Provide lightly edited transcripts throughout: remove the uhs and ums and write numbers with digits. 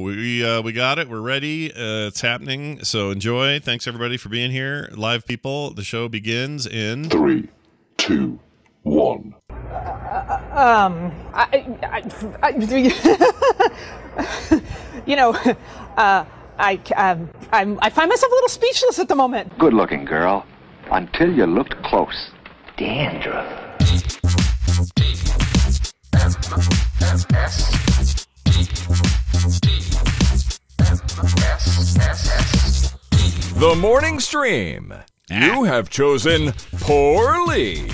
We got it. We're ready. It's happening. So enjoy. Thanks everybody for being here. Live people. The show begins in 3, 2, 1. I find myself a little speechless at the moment. Good looking girl. Until you looked close. Dandruff. The morning stream. You have chosen poorly.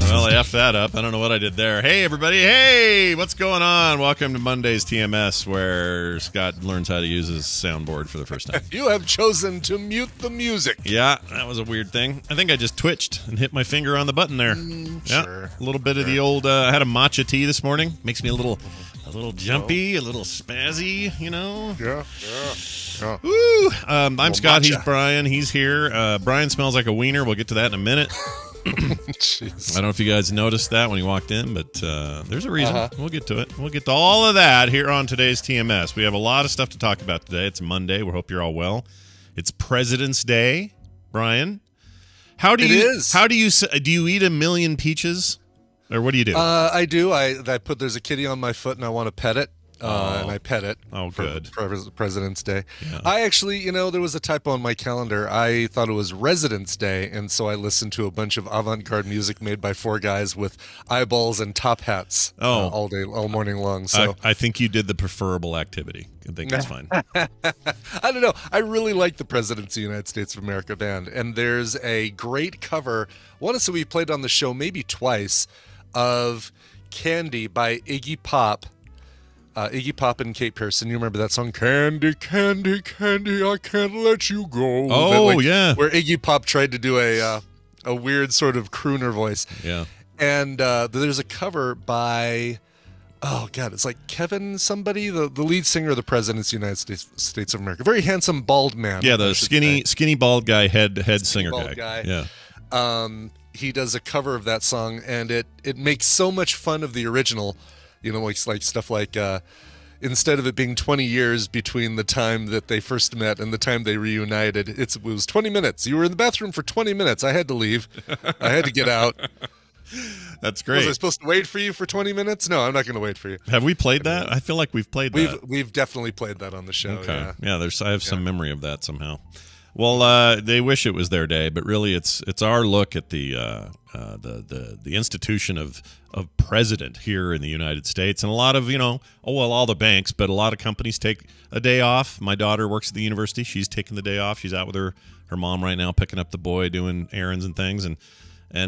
Well, I effed that up. I don't know what I did there. Hey, everybody. Hey, what's going on? Welcome to Monday's TMS, where Scott learns how to use his soundboard for the first time. You have chosen to mute the music. Yeah, that was a weird thing. I think I just twitched and hit my finger on the button there. Yeah, Sure. a little bit of the old, I had a matcha tea this morning. Makes me a little jumpy, a little spazzy, you know? Yeah. Woo! I'm Scott, matcha. he's Brian, he's here. Brian smells like a wiener. We'll get to that in a minute. Jeez. I don't know if you guys noticed that when you walked in, but there's a reason. We'll get to it. We'll get to all of that here on today's TMS. We have a lot of stuff to talk about today. It's Monday. We hope you're all well. It's President's Day, Brian. It is. How do you eat a million peaches, or what do you do? I do. There's a kitty on my foot and I want to pet it. And I pet it. Oh, good. For President's Day. Yeah. I actually, there was a typo on my calendar. I thought it was Residence Day, and so I listened to a bunch of avant-garde music med by 4 guys with eyeballs and top hats all morning long. So I think you did the preferable activity. I think that's fine. I don't know. I really like the Presidents of the United States of America band, and there's a great cover. Honestly, we played on the show maybe twice of Candy by Iggy Pop. Iggy Pop and Kate Pearson. You remember that song, Candy, Candy, Candy, I Can't Let You Go. Oh, yeah. Where Iggy Pop tried to do a weird sort of crooner voice. Yeah. And there's a cover by, it's like Kevin somebody, the lead singer of the Presidents of the United States of America. Very handsome, bald man. Yeah, the skinny bald guy, head singer bald guy. guy. Yeah. He does a cover of that song, and it makes so much fun of the original. Like stuff like instead of it being 20 years between the time that they first met and the time they reunited, it was 20 minutes. You were in the bathroom for 20 minutes. I had to leave. I had to get out. That's great. Was I supposed to wait for you for 20 minutes? No, I'm not going to wait for you. Have we played that? I feel like we've played that. We've definitely played that on the show. Okay. Yeah, I have some memory of that somehow. Well, they wish it was their day, but really, it's our look at the institution of president here in the United States, and a lot of all the banks, but a lot of companies take a day off. My daughter works at the university; she's taking the day off. She's out with her mom right now, picking up the boy, doing errands and things, and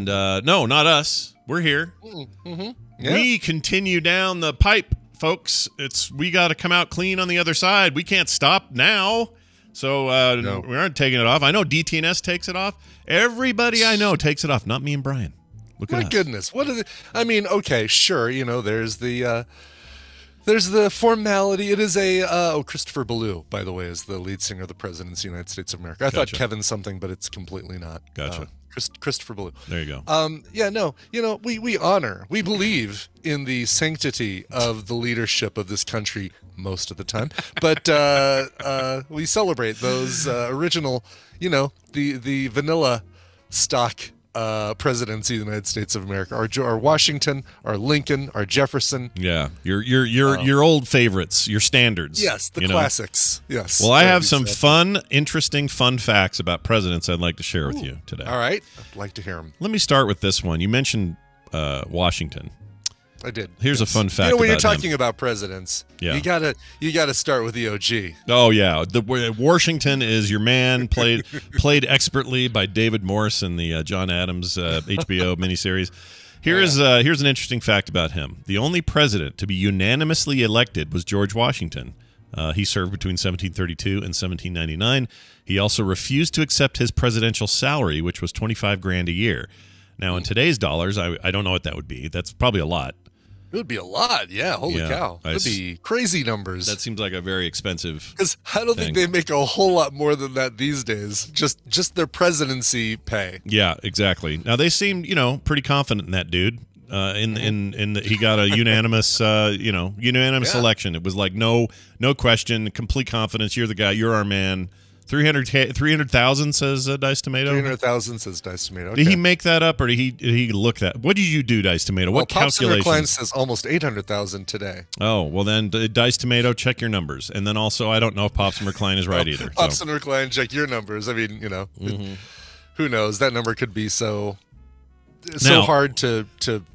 no, not us. We're here. Mm-hmm. Yeah. We continue down the pipe, folks. We got to come out clean on the other side. We can't stop now. So No. we aren't taking it off. I know DTNS takes it off. Everybody I know takes it off. Not me and Brian. Look at us. My goodness, what are the? I mean, okay, sure. There's the formality. It is Christopher Ballou, by the way, is the lead singer of the Presidents of the United States of America. I thought Kevin something, but it's completely not. Gotcha. Christopher Ballou. There you go. We honor, we believe in the sanctity of the leadership of this country most of the time, but we celebrate those original, the vanilla stock presidents of the United States of America, our Washington, our Lincoln, our Jefferson. Yeah, your old favorites, your standards. Yes, the classics. Yes. Well, I have some interesting fun facts about presidents I'd like to share with you today. All right, I'd like to hear them. Let me start with this one. You mentioned Washington. I did. Here's a fun fact. When you're about talking him. about presidents, Yeah. you gotta start with the OG. Oh yeah, Washington is your man, played expertly by David Morse in the John Adams HBO miniseries. Here's an interesting fact about him. The only president to be unanimously elected was George Washington. He served between 1732 and 1799. He also refused to accept his presidential salary, which was $25,000 a year. Now, in today's dollars, I don't know what that would be. That's probably a lot. It would be a lot, yeah. Holy cow. It would be crazy numbers. That seems like a very expensive Because I don't think they make a whole lot more than that these days. Just their presidency pay. Yeah, exactly. Now, they seem, pretty confident in that dude. He got a unanimous unanimous selection. It was like no question, complete confidence. You're the guy. You're our man. 300,000 says Dice Tomato. 300,000 says Dice Tomato. Okay. Did he make that up, or did he look that? What did you do, Dice Tomato? What calculation? Klein says almost 800,000 today. Oh, well then, Dice Tomato, check your numbers, and then also I don't know if Pops and Klein is right either. Pops and Klein, check your numbers. I mean, who knows? That number could be so hard to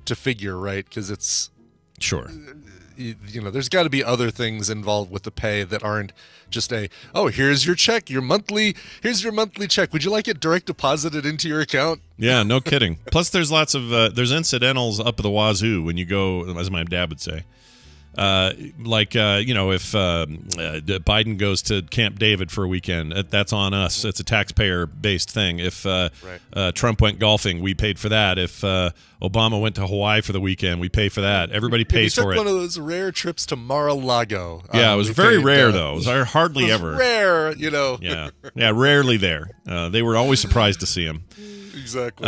figure, right? Because it's sure. There's got to be other things involved with the pay that aren't just here's your check, here's your monthly check. Would you like it direct deposited into your account? Yeah, no kidding. Plus, there's lots of there's incidentals up the wazoo when you go, as my dad would say. If Biden goes to Camp David for a weekend, that's on us. It's a taxpayer-based thing. If Trump went golfing, we paid for that. If Obama went to Hawaii for the weekend, we pay for that. Everybody pays for it. One of those rare trips to Mar-a-Lago. Yeah, it was very rare, though. It was hardly ever. Rare, Yeah, rarely there. They were always surprised to see him. Exactly.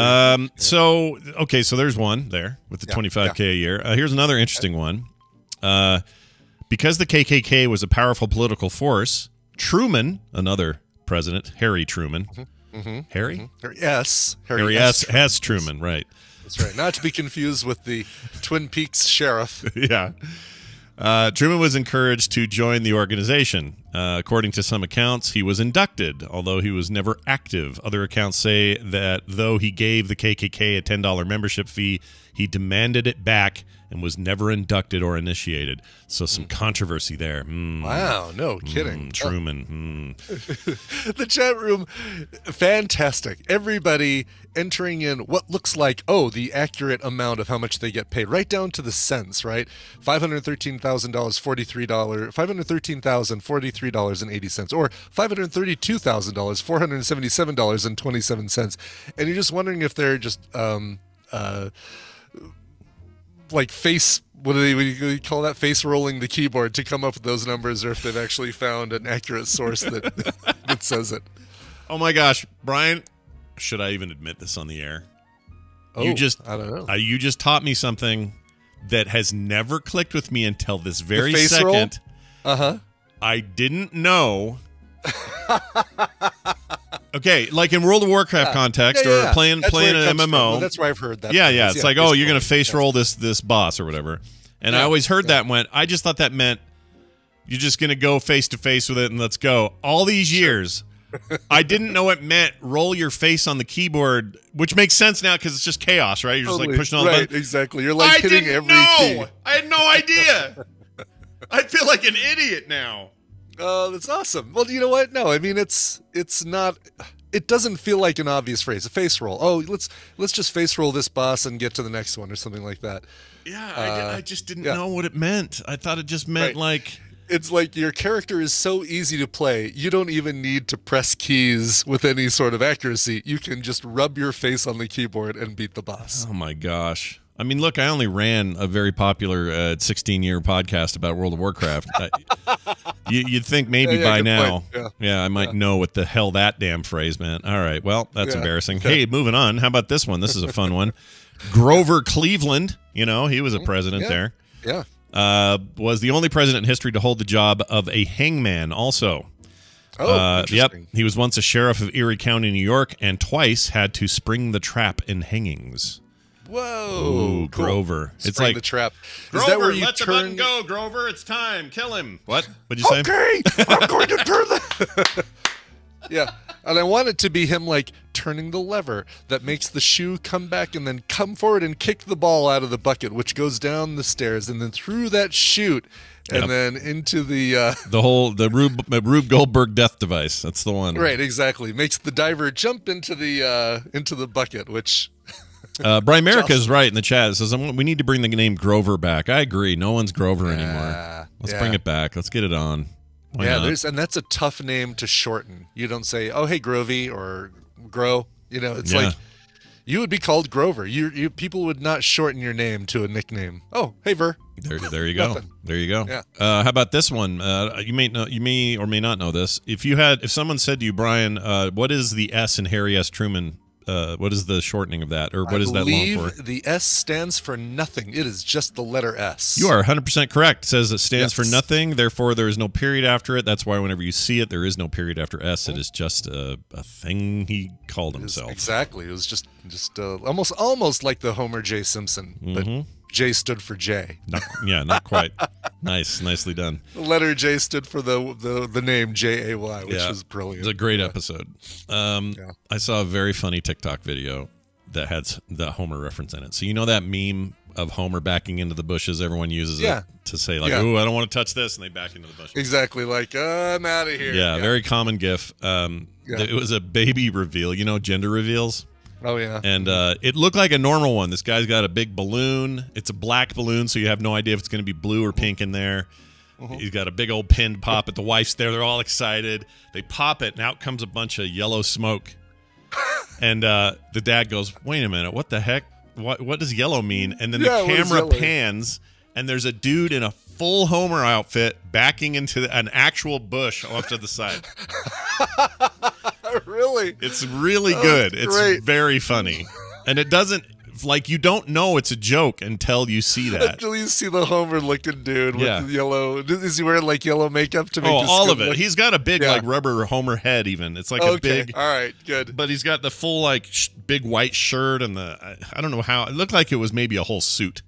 So there's one there with the $25K a year. Here's another interesting one. Because the KKK was a powerful political force, Truman, another president, Harry Truman, Harry S. Truman, right? That's right. Not to be confused with the Twin Peaks sheriff. Yeah. Truman was encouraged to join the organization. According to some accounts, he was inducted, although he was never active. Other accounts say that though he gave the KKK a $10 membership fee, he demanded it back and was never inducted or initiated. So some controversy there. Wow, no kidding. Truman. The chat room, fantastic. Everybody entering in what looks like, the accurate amount of how much they get paid, right down to the cents, right? $513,000, $43, $513,043.80, or $532,000, $477.27. And you're just wondering if they're just like what do you call that? Face rolling the keyboard to come up with those numbers, or if they've actually found an accurate source that says it. Oh my gosh, Brian, should I even admit this on the air? I don't know. You just taught me something that has never clicked with me until this very face second. Roll? I didn't know. Okay, like in World of Warcraft context, or playing an MMO. Well, that's where I've heard that. Yeah. It's like, you're going to face roll this boss or whatever. And I always heard that and went, I just thought that meant you're just going to go face to face with it and let's go. All these years, I didn't know it meant roll your face on the keyboard, which makes sense now because it's just chaos, right? You're just like pushing all the buttons. Exactly. You're like hitting every key. I had no idea. I feel like an idiot now. Oh, that's awesome. Well, you know what? No, I mean it's not. It doesn't feel like an obvious phrase. A face roll. Oh, let's just face roll this boss and get to the next one or something like that. Yeah, I just didn't know what it meant. I thought it just meant like. It's like your character is so easy to play, you don't even need to press keys with any sort of accuracy. You can just rub your face on the keyboard and beat the boss. Oh my gosh. I mean, look, I only ran a very popular 16-year podcast about World of Warcraft. You'd think maybe by now, I might know what the hell that damn phrase meant. All right, well, that's embarrassing. Hey, moving on. How about this one? This is a fun one. Grover Cleveland, he was a president there. Yeah. Was the only president in history to hold the job of a hangman also. Oh, yep. He was once a sheriff of Erie County, New York, and twice had to spring the trap in hangings. Whoa, ooh, cool. Grover. It's like the trap. Grover, is that where you let turn... the button go, Grover. It's time. Kill him. What? What'd you say? Okay, I'm going to turn the... Yeah, and I want it to be him like turning the lever that makes the shoe come back and then come forward and kick the ball out of the bucket, which goes down the stairs and then through that chute and then into the Rube Goldberg death device. That's the one. Right, exactly. Makes the diver jump into the bucket, which. Brian Merrick is right in the chat. It says we need to bring the name Grover back. I agree. No one's Grover anymore. Let's bring it back. Let's get it on. Why not? And that's a tough name to shorten. You don't say, "Oh, hey, Grovey," or "Gro." It's like you would be called Grover. You people would not shorten your name to a nickname. Oh, hey, Ver. There you go. There you go. Yeah. How about this one? You may or may not know this. If someone said to you, Brian, what is the S in Harry S. Truman what is the shortening of that, or what is that long for? The S stands for nothing. It is just the letter S. You are 100% correct. It says it stands for Yes. nothing. Therefore, there is no period after it. That's why whenever you see it, there is no period after S. It is just a thing he called himself. Exactly. It was just almost like the Homer J. Simpson, but J stood for J. Not quite. Nicely done. The letter J stood for the name Jay, which was brilliant. It's a great episode. I saw a very funny TikTok video that had the Homer reference in it. So you know that meme of Homer backing into the bushes? Everyone uses it to say like, "Ooh, I don't want to touch this," and they back into the bushes. Exactly, like I'm out of here. Yeah, very common GIF. It was a baby reveal. You know, gender reveals. Oh yeah. And it looked like a normal one. This guy's got a big balloon. It's a black balloon, so you have no idea if it's going to be blue or pink in there. He's got a big old pinned pop it. The wife's there. They're all excited. They pop it, and out comes a bunch of yellow smoke. And the dad goes, "Wait a minute, what the heck? What does yellow mean?" And then the camera pans, and there's a dude in a full Homer outfit backing into an actual bush off to the side. Really? It's really good. It's great. very funny. And it doesn't, like, you don't know it's a joke until you see that. Until you see the Homer looking dude with the yellow. Is he wearing like yellow makeup to make all of it. He's got a big like rubber Homer head even. It's like a big. All right, good. But he's got the full like big white shirt and I don't know how. It looked like it was maybe a whole suit.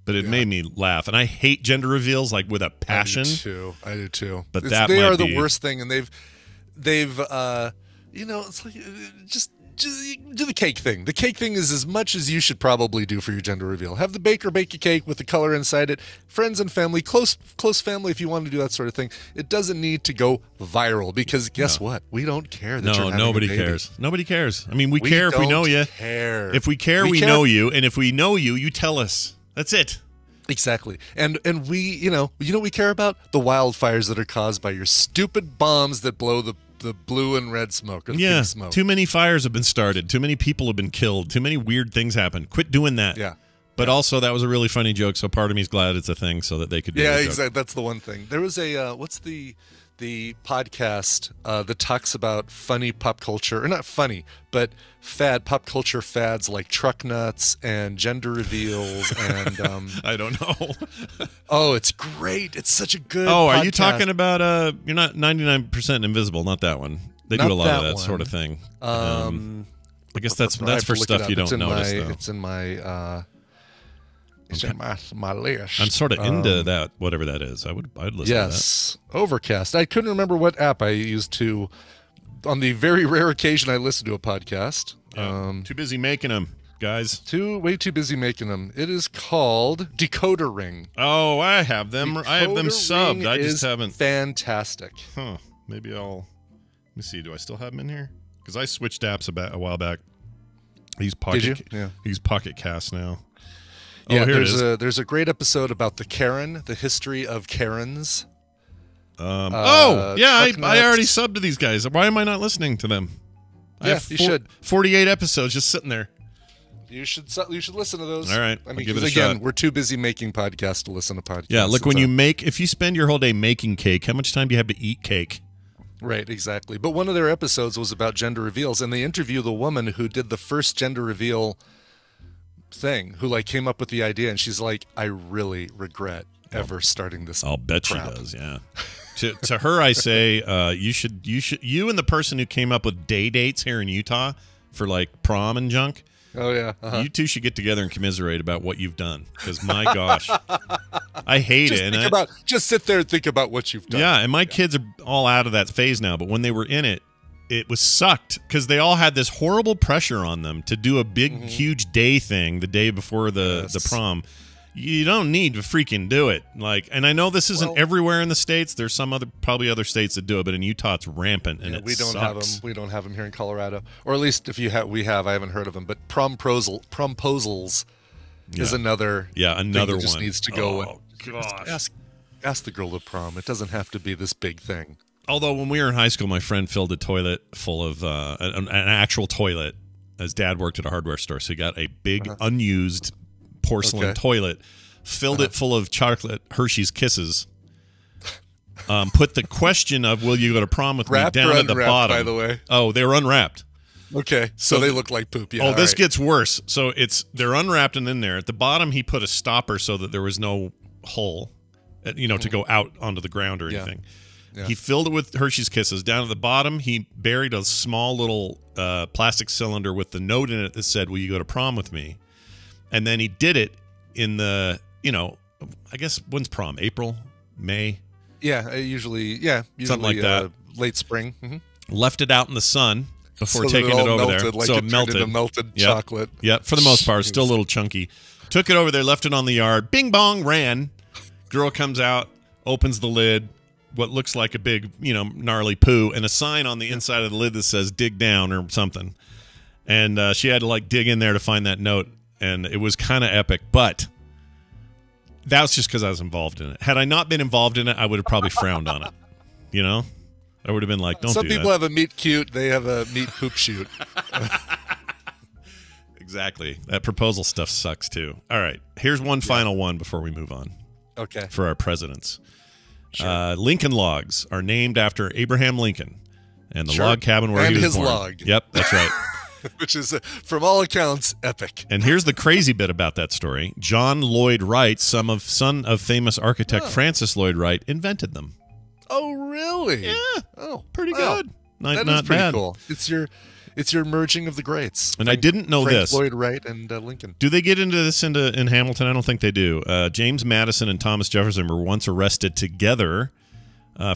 But it made me laugh. And I hate gender reveals like with a passion. I do too. But they are the worst thing, and they've it's like just do the cake thing. The cake thing is as much as you should probably do for your gender reveal. Have the baker bake a cake with the color inside it. Friends and family, close family, if you want to do that sort of thing. It doesn't need to go viral because guess what? We don't care that you're having nobody a baby. cares. Nobody cares. I mean, we care if we know you. Care. If we care, we know you, and if we know you, you tell us. That's it. Exactly. And we, you know what we care about? The wildfires that are caused by your stupid bombs that blow the blue and red smoke or the pink smoke. Too many fires have been started. Too many people have been killed. Too many weird things happen. Quit doing that. Yeah. But also, that was a really funny joke, so part of me's glad it's a thing so that they could do Yeah, exactly. That's the one thing. There was a, what's the podcast that talks about funny pop culture, or not funny, but pop culture fads like truck nuts and gender reveals and I don't know. Oh, it's great. It's such a good Oh, podcast. are you talking about you're not 99% invisible, not that one. They do a lot of that sort of thing. I guess that's for stuff you don't notice though. It's in my it's in my list. I'm sort of into that, whatever that is. I'd listen to that. Yes. Overcast. I couldn't remember what app I used to. On the very rare occasion I listen to a podcast. Too busy making them, guys. Way too busy making them. It is called Decoder Ring. Oh, I have them. I have them subbed. I just haven't. Fantastic. Huh. Maybe I'll. Let me see. Do I still have them in here? Because I switched apps a while back. He's Pocket. Did you? Yeah. He's Pocket Cast now. Yeah, there's a great episode about the Karen, the history of Karens. I already subbed to these guys. Why am I not listening to them? Yeah, you should. 48 episodes just sitting there. You should listen to those. All right, I mean, I'll give it a again, shot. we're too busy making podcasts to listen to podcasts. Yeah, look, if you spend your whole day making cake, how much time do you have to eat cake? Right, exactly. But one of their episodes was about gender reveals, and they interview the woman who did the first gender reveal thing, who like came up with the idea, and she's like, I really regret ever starting this. I'll bet crap. she does. Yeah. to her, I say you and the person who came up with day dates here in Utah for like prom and junk. Oh yeah, you two should get together and commiserate about what you've done. Because my gosh, I hate it. Just sit there and think about what you've done. Yeah, and my kids are all out of that phase now. But when they were in it, it was sucked because they all had this horrible pressure on them to do a big, huge day thing the day before the prom. You don't need to freaking do it. Like, and I know this isn't everywhere in the States. There's probably other states that do it, but in Utah it's rampant, and we don't have them. We don't have them here in Colorado, or at least if you have, we have. I haven't heard of them, but promposals is another. Yeah, another one just needs to go. Oh gosh! Ask the girl to prom. It doesn't have to be this big thing. Although when we were in high school, my friend filled a toilet full of an actual toilet. His dad worked at a hardware store, so he got a big unused porcelain toilet, filled it full of chocolate Hershey's Kisses, put the question of will you go to prom with me down at the bottom. By the way. Oh, they were unwrapped. Okay, so they look like poop. Yeah. Oh, this gets worse. So they're unwrapped and in there. At the bottom, he put a stopper so that there was no hole, to go out onto the ground or anything. Yeah. He filled it with Hershey's Kisses. Down at the bottom, he buried a small little plastic cylinder with the note in it that said, "Will you go to prom with me?" And then he did it in the, I guess, when's prom? April? May? Yeah, usually something like that. Late spring. Left it out in the sun before so taking it over melted, there. Like so it melted. Into melted chocolate. Yeah, for the most part, still a little chunky. Took it over there, left it on the yard. Bing bong, ran. Girl comes out, opens the lid. What looks like a big, gnarly poo, and a sign on the inside of the lid that says "dig down" or something. And she had to dig in there to find that note, and it was kind of epic. But that was just because I was involved in it. Had I not been involved in it, I would have probably frowned on it. I would have been like, "Don't do that." Some people have a meet cute; they have a meet poop shoot. Exactly. That proposal stuff sucks too. All right, here's one final one before we move on. Okay. For our presidents. Sure. Lincoln logs are named after Abraham Lincoln and the log cabin where he was born. And his log. Yep, that's right. Which is, from all accounts, epic. And here's the crazy bit about that story. John Lloyd Wright, son of famous architect Francis Lloyd Wright, invented them. Oh, really? Yeah. Oh, pretty good. That not is pretty bad. cool. It's your merging of the greats. And I didn't know this. Lloyd Wright and Lincoln. Do they get into this in Hamilton? I don't think they do. James Madison and Thomas Jefferson were once arrested together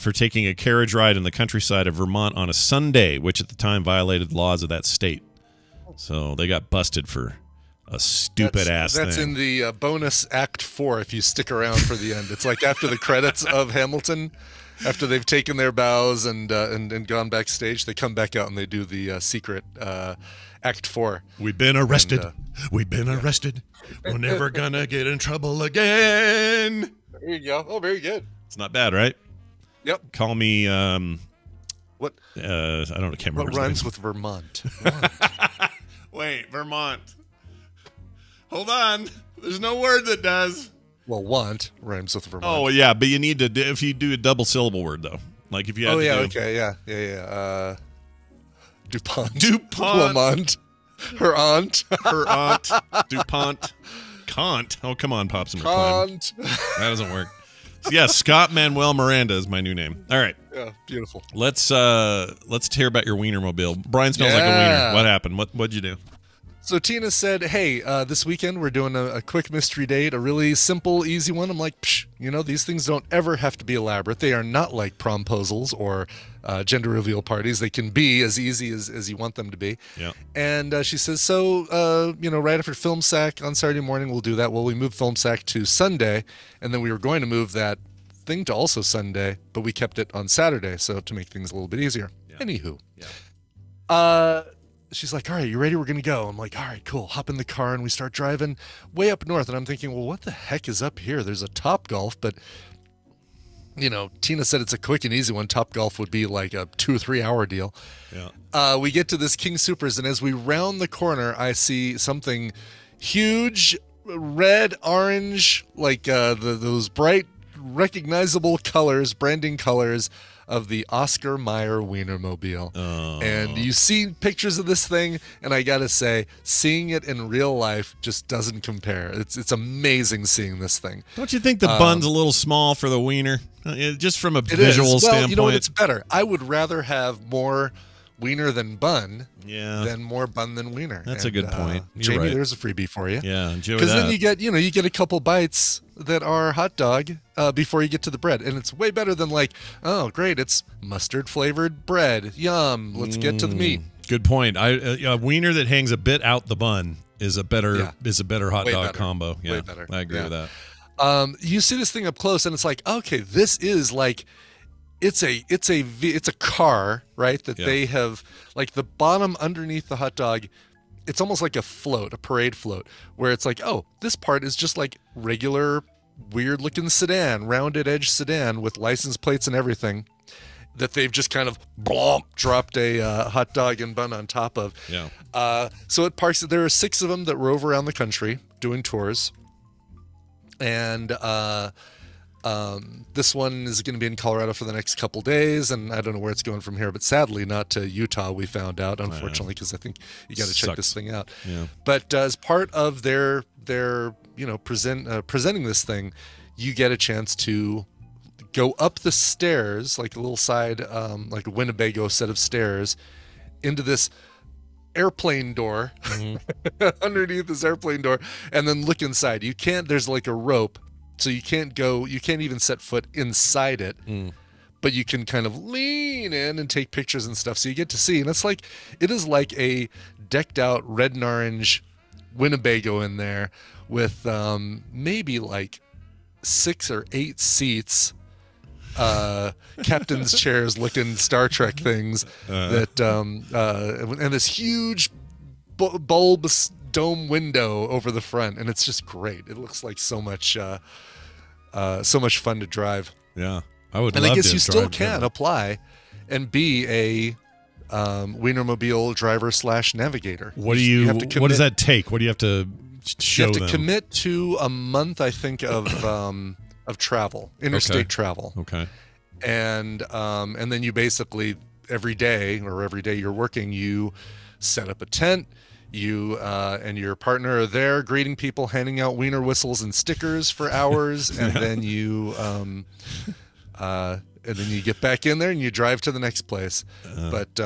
for taking a carriage ride in the countryside of Vermont on a Sunday, which at the time violated laws of that state. So they got busted for a stupid-ass thing. That's in the bonus Act 4 if you stick around for the end. It's like after the credits of Hamilton. After they've taken their bows and gone backstage, they come back out and they do the secret Act 4. We've been arrested. We've been arrested. We're never gonna get in trouble again. There you go. Oh, very good. It's not bad, right? Yep. Call me. What? I don't know. Can't remember. What rhymes with Vermont? Wait, Vermont. Hold on. There's no word that does. Well, want rhymes with Vermont. Oh, yeah, but you need to, if you do a double syllable word, though. Like if you had yeah. DuPont. Lamont. Her aunt. DuPont. Kant. Oh, come on, Pops and Kant. McClain. That doesn't work. So, yeah, Scott Manuel Miranda is my new name. All right. Yeah, beautiful. Let's hear about your Wienermobile. Brian smells like a wiener. What happened? What'd you do? So Tina said, hey, this weekend we're doing a quick mystery date, a really simple, easy one. I'm like, psh, these things don't ever have to be elaborate. They are not like promposals or gender reveal parties. They can be as easy as you want them to be. Yeah. And she says, so, right after Film Sack on Saturday morning, we'll do that. Well, we moved Film Sack to Sunday, and then we were going to move that thing to also Sunday, but we kept it on Saturday, so to make things a little bit easier. Yeah. Anywho. Yeah. She's like, all right, you ready? We're going to go. I'm like, all right, cool. Hop in the car, and we start driving way up north. And I'm thinking, well, what the heck is up here? There's a Topgolf, but, Tina said it's a quick and easy one. Topgolf would be like a 2 or 3 hour deal. Yeah. We get to this King Soopers, and as we round the corner, I see something huge, red, orange, like those bright, recognizable colors, branding colors of the Oscar Meyer Weinermobile. Oh. And you see pictures of this thing, and I gotta say, seeing it in real life just doesn't compare. It's amazing seeing this thing. Don't you think the bun's a little small for the wiener? Just from a visual standpoint. Well, you know what? It's better. I would rather have more wiener than bun than more bun than wiener. That's a good point. You're Jamie, right. there's a freebie for you. Yeah, enjoy that. Because then you get a couple bites that are hot dog before you get to the bread, and it's way better than like, oh great, it's mustard flavored bread. Yum. Let's get to the meat. Good point. A wiener that hangs a bit out the bun is a better hot Way dog better. combo. Yeah, Way better. I agree with that. You see this thing up close, and it's like, okay, this is like, it's a car, right? That they have, like, the bottom underneath the hot dog. It's almost like a float, a parade float, where it's like, oh, this part is just like regular, weird-looking sedan, rounded edge sedan with license plates and everything, that they've just kind of dropped a hot dog and bun on top of. Yeah. So it parks. There are 6 of them that rove around the country doing tours. And This one is going to be in Colorado for the next couple days, and I don't know where it's going from here, but sadly not to Utah, we found out, unfortunately, because I think you got to check this thing out. Yeah. But as part of their presenting this thing, you get a chance to go up the stairs, like a little side, like a Winnebago set of stairs, into this airplane door, underneath this airplane door, and then look inside. You can't, there's like a rope, so you can't even set foot inside it, but you can kind of lean in and take pictures and stuff, so you get to see. And it is like a decked out red and orange Winnebago in there with maybe like 6 or 8 seats, captain's chairs looking Star Trek things, that and this huge bulbous dome window over the front, and it's just great. It looks like so much fun to drive. Yeah, I would. And love I guess to you still drive can that. apply and be a Weinermobile driver / navigator. What have to what does commit- that take? What do you have to show You have to them? commit to a month, I think, of travel, interstate travel. Okay. And then you basically every day you're working, you set up a tent. You and your partner are there greeting people, handing out wiener whistles and stickers for hours, and then you get back in there and you drive to the next place. It's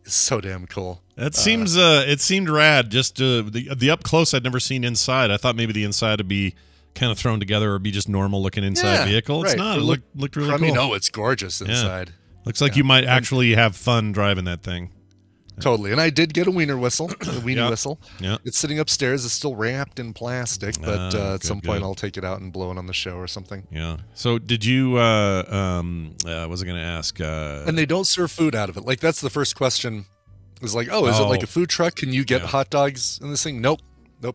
so damn cool. That seems it seemed rad. Just the up close, I'd never seen inside. I thought maybe the inside would be kind of thrown together or be just normal looking inside vehicle. It's right. not. It looked really cool. I mean, it's gorgeous inside. Looks like you might actually have fun driving that thing. Totally. And I did get a wiener whistle, a weenie whistle. Yeah. It's sitting upstairs. It's still wrapped in plastic, but at some point good. I'll take it out and blow it on the show or something. Yeah. So did you what was I going to ask? And they don't serve food out of it. Like, that's the first question. Is like, is it like a food truck? Can you get hot dogs in this thing? Nope,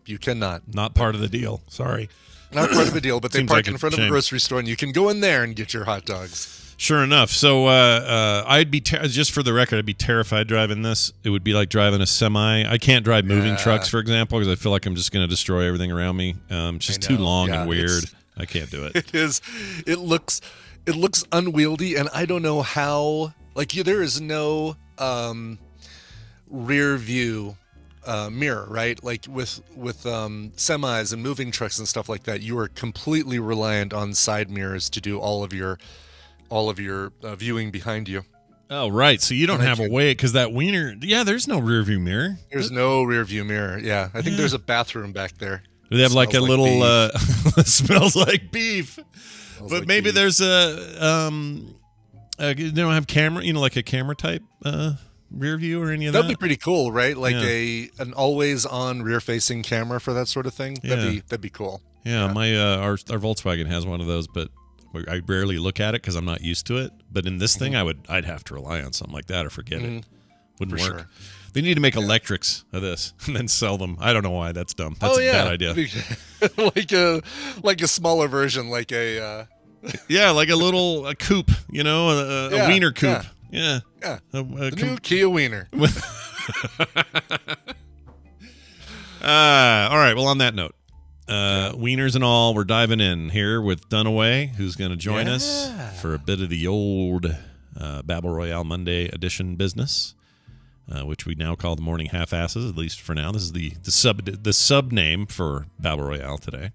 you cannot. Not part of the deal. Sorry. Not part of the deal, but they Seems park like in a front of a shame. grocery store, and you can go in there and get your hot dogs. Sure enough. So I'd be just for the record, I'd be terrified driving this. It would be like driving a semi. I can't drive moving trucks, for example, because I feel like I'm just going to destroy everything around me. It's just too long and weird. I can't do it. It is. It looks unwieldy, and I don't know how. Like, there is no rear view mirror, right? Like with semis and moving trucks and stuff like that, you are completely reliant on side mirrors to do all of your viewing behind you. Oh, right. So you don't have a way, because that wiener, there's no rear view mirror. There's no rear view mirror. Yeah, I think there's a bathroom back there. Do they have like a Smells little smells like beef? Smells But like maybe beef. there's they don't have camera, like a camera type rear view or any of that. That'd be pretty cool, right? Like an always on rear facing camera for that sort of thing. That'd be cool. Yeah, my our Volkswagen has one of those, but I rarely look at it because I'm not used to it. But in this thing, I'd have to rely on something like that or forget it. Wouldn't work. Sure. They need to make electrics of this and then sell them. I don't know why. That's dumb. That's a bad idea. like a smaller version, like a like a coupe, a wiener coupe. Yeah. the new Kia Wiener. All right. Well, on that note, wieners and all, we're diving in here with Dunaway, who's going to join us for a bit of the old Babble Royale Monday edition business, which we now call the Morning Half-Asses, at least for now. This is the sub name for Babble Royale today.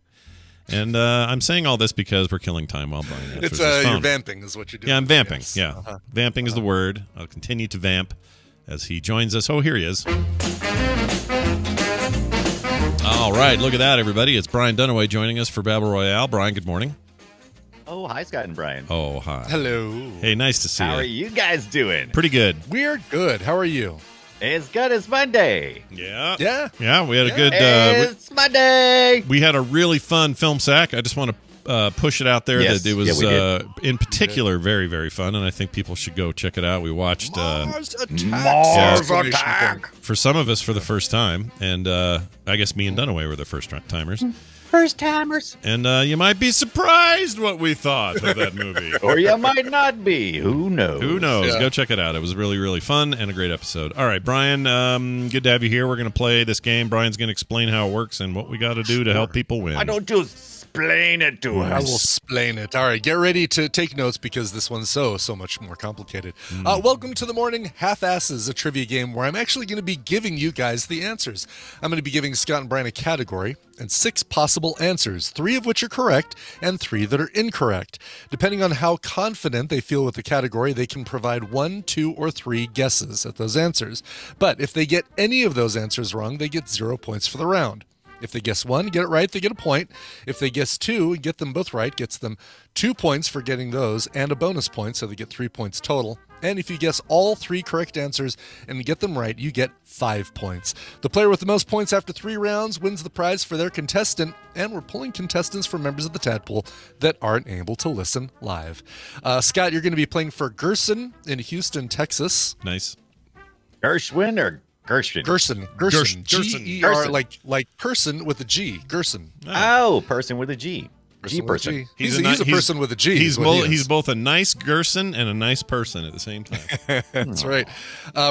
And I'm saying all this because we're killing time while Brian answers his phone. You're vamping is what you're doing. Yeah, I'm vamping. Yes. Yeah. Vamping is the word. I'll continue to vamp as he joins us. Oh, here he is. All right, look at that, everybody. It's Brian Dunaway joining us for Babble Royale. Brian, good morning. Oh, hi, Scott and Brian. Oh, hi. Hello. Hey, nice to see you. How are you guys doing? Pretty good. We're good. How are you? It's good as Monday. Yeah. Yeah. Yeah, we had a good... It's Monday. we had a really fun film sack. I just want to push it out there Yes. that it was, Yeah, we did. in particular, very, very fun, and I think people should go check it out. We watched... Mars Attack. Mars Exclamation Attack. point. for some of us for the first time, and I guess me and Dunaway were the first timers. First timers. And you might be surprised what we thought of that movie. Or you might not be. Who knows? Who knows? Yeah. Go check it out. It was really, really fun and a great episode. All right, Brian, good to have you here. We're going to play this game. Brian's going to explain how it works and what we got to do to help people win. Why don't you explain it to I will us. explain it. All right, get ready to take notes because this one's so much more complicated. Welcome to the Morning Half-Asses, a trivia game where I'm actually going to be giving you guys the answers. I'm going to be giving Scott and Brian a category and 6 possible answers, 3 of which are correct and 3 that are incorrect. Depending on how confident they feel with the category, they can provide 1, 2, or 3 guesses at those answers. But if they get any of those answers wrong, they get 0 points for the round. If they guess 1, get it right, they get a point. If they guess 2 and get them both right, gets them 2 points for getting those and a bonus point, so they get 3 points total. And if you guess all 3 correct answers and get them right, you get 5 points. The player with the most points after 3 rounds wins the prize for their contestant, and we're pulling contestants from members of the Tadpole that aren't able to listen live. Scott, you're going to be playing for Gerson in Houston, Texas. Nice. Gershwin or Gershwin? Gerson. G-E-R, like person with a G. Gerson. Oh, person with a G. G person. G. He's a person with a G. He's both a nice Gerson and a nice person at the same time. That's right.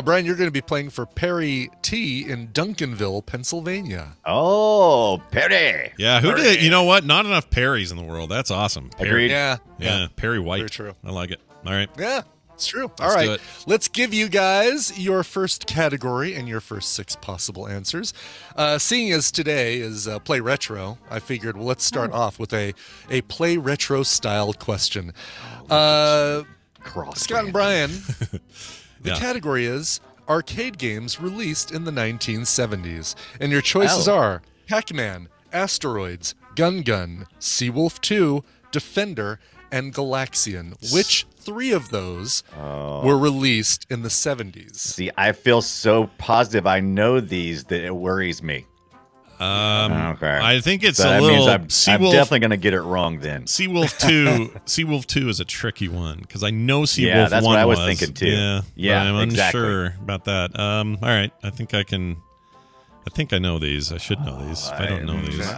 Brian, you're going to be playing for Perry T in Duncanville, Pennsylvania. Oh, Perry. Yeah, who did? You know what? Not enough Perrys in the world. That's awesome. Agreed. Yeah. Perry White. Very true. I like it. All right. Yeah. It's true. Let's All right. do it. Let's give you guys your first category and your first 6 possible answers. Seeing as today is Play Retro, I figured, well, let's start off with a Play Retro style question. Scott and Brian, the category is arcade games released in the 1970s. And your choices are Pac-Man, Asteroids, Gun, Seawolf 2, Defender, and Galaxian. Which 3 of those were released in the 70s? See, I feel so positive I know these that it worries me. Okay. I think it's So a that little. means I'm definitely going to get it wrong then. Seawolf 2. Seawolf 2 is a tricky one because I know Seawolf 1 Yeah, that's what I was thinking too. Yeah, but I'm exactly. unsure about that. All right, I think I know these. I should know these. If I don't know these,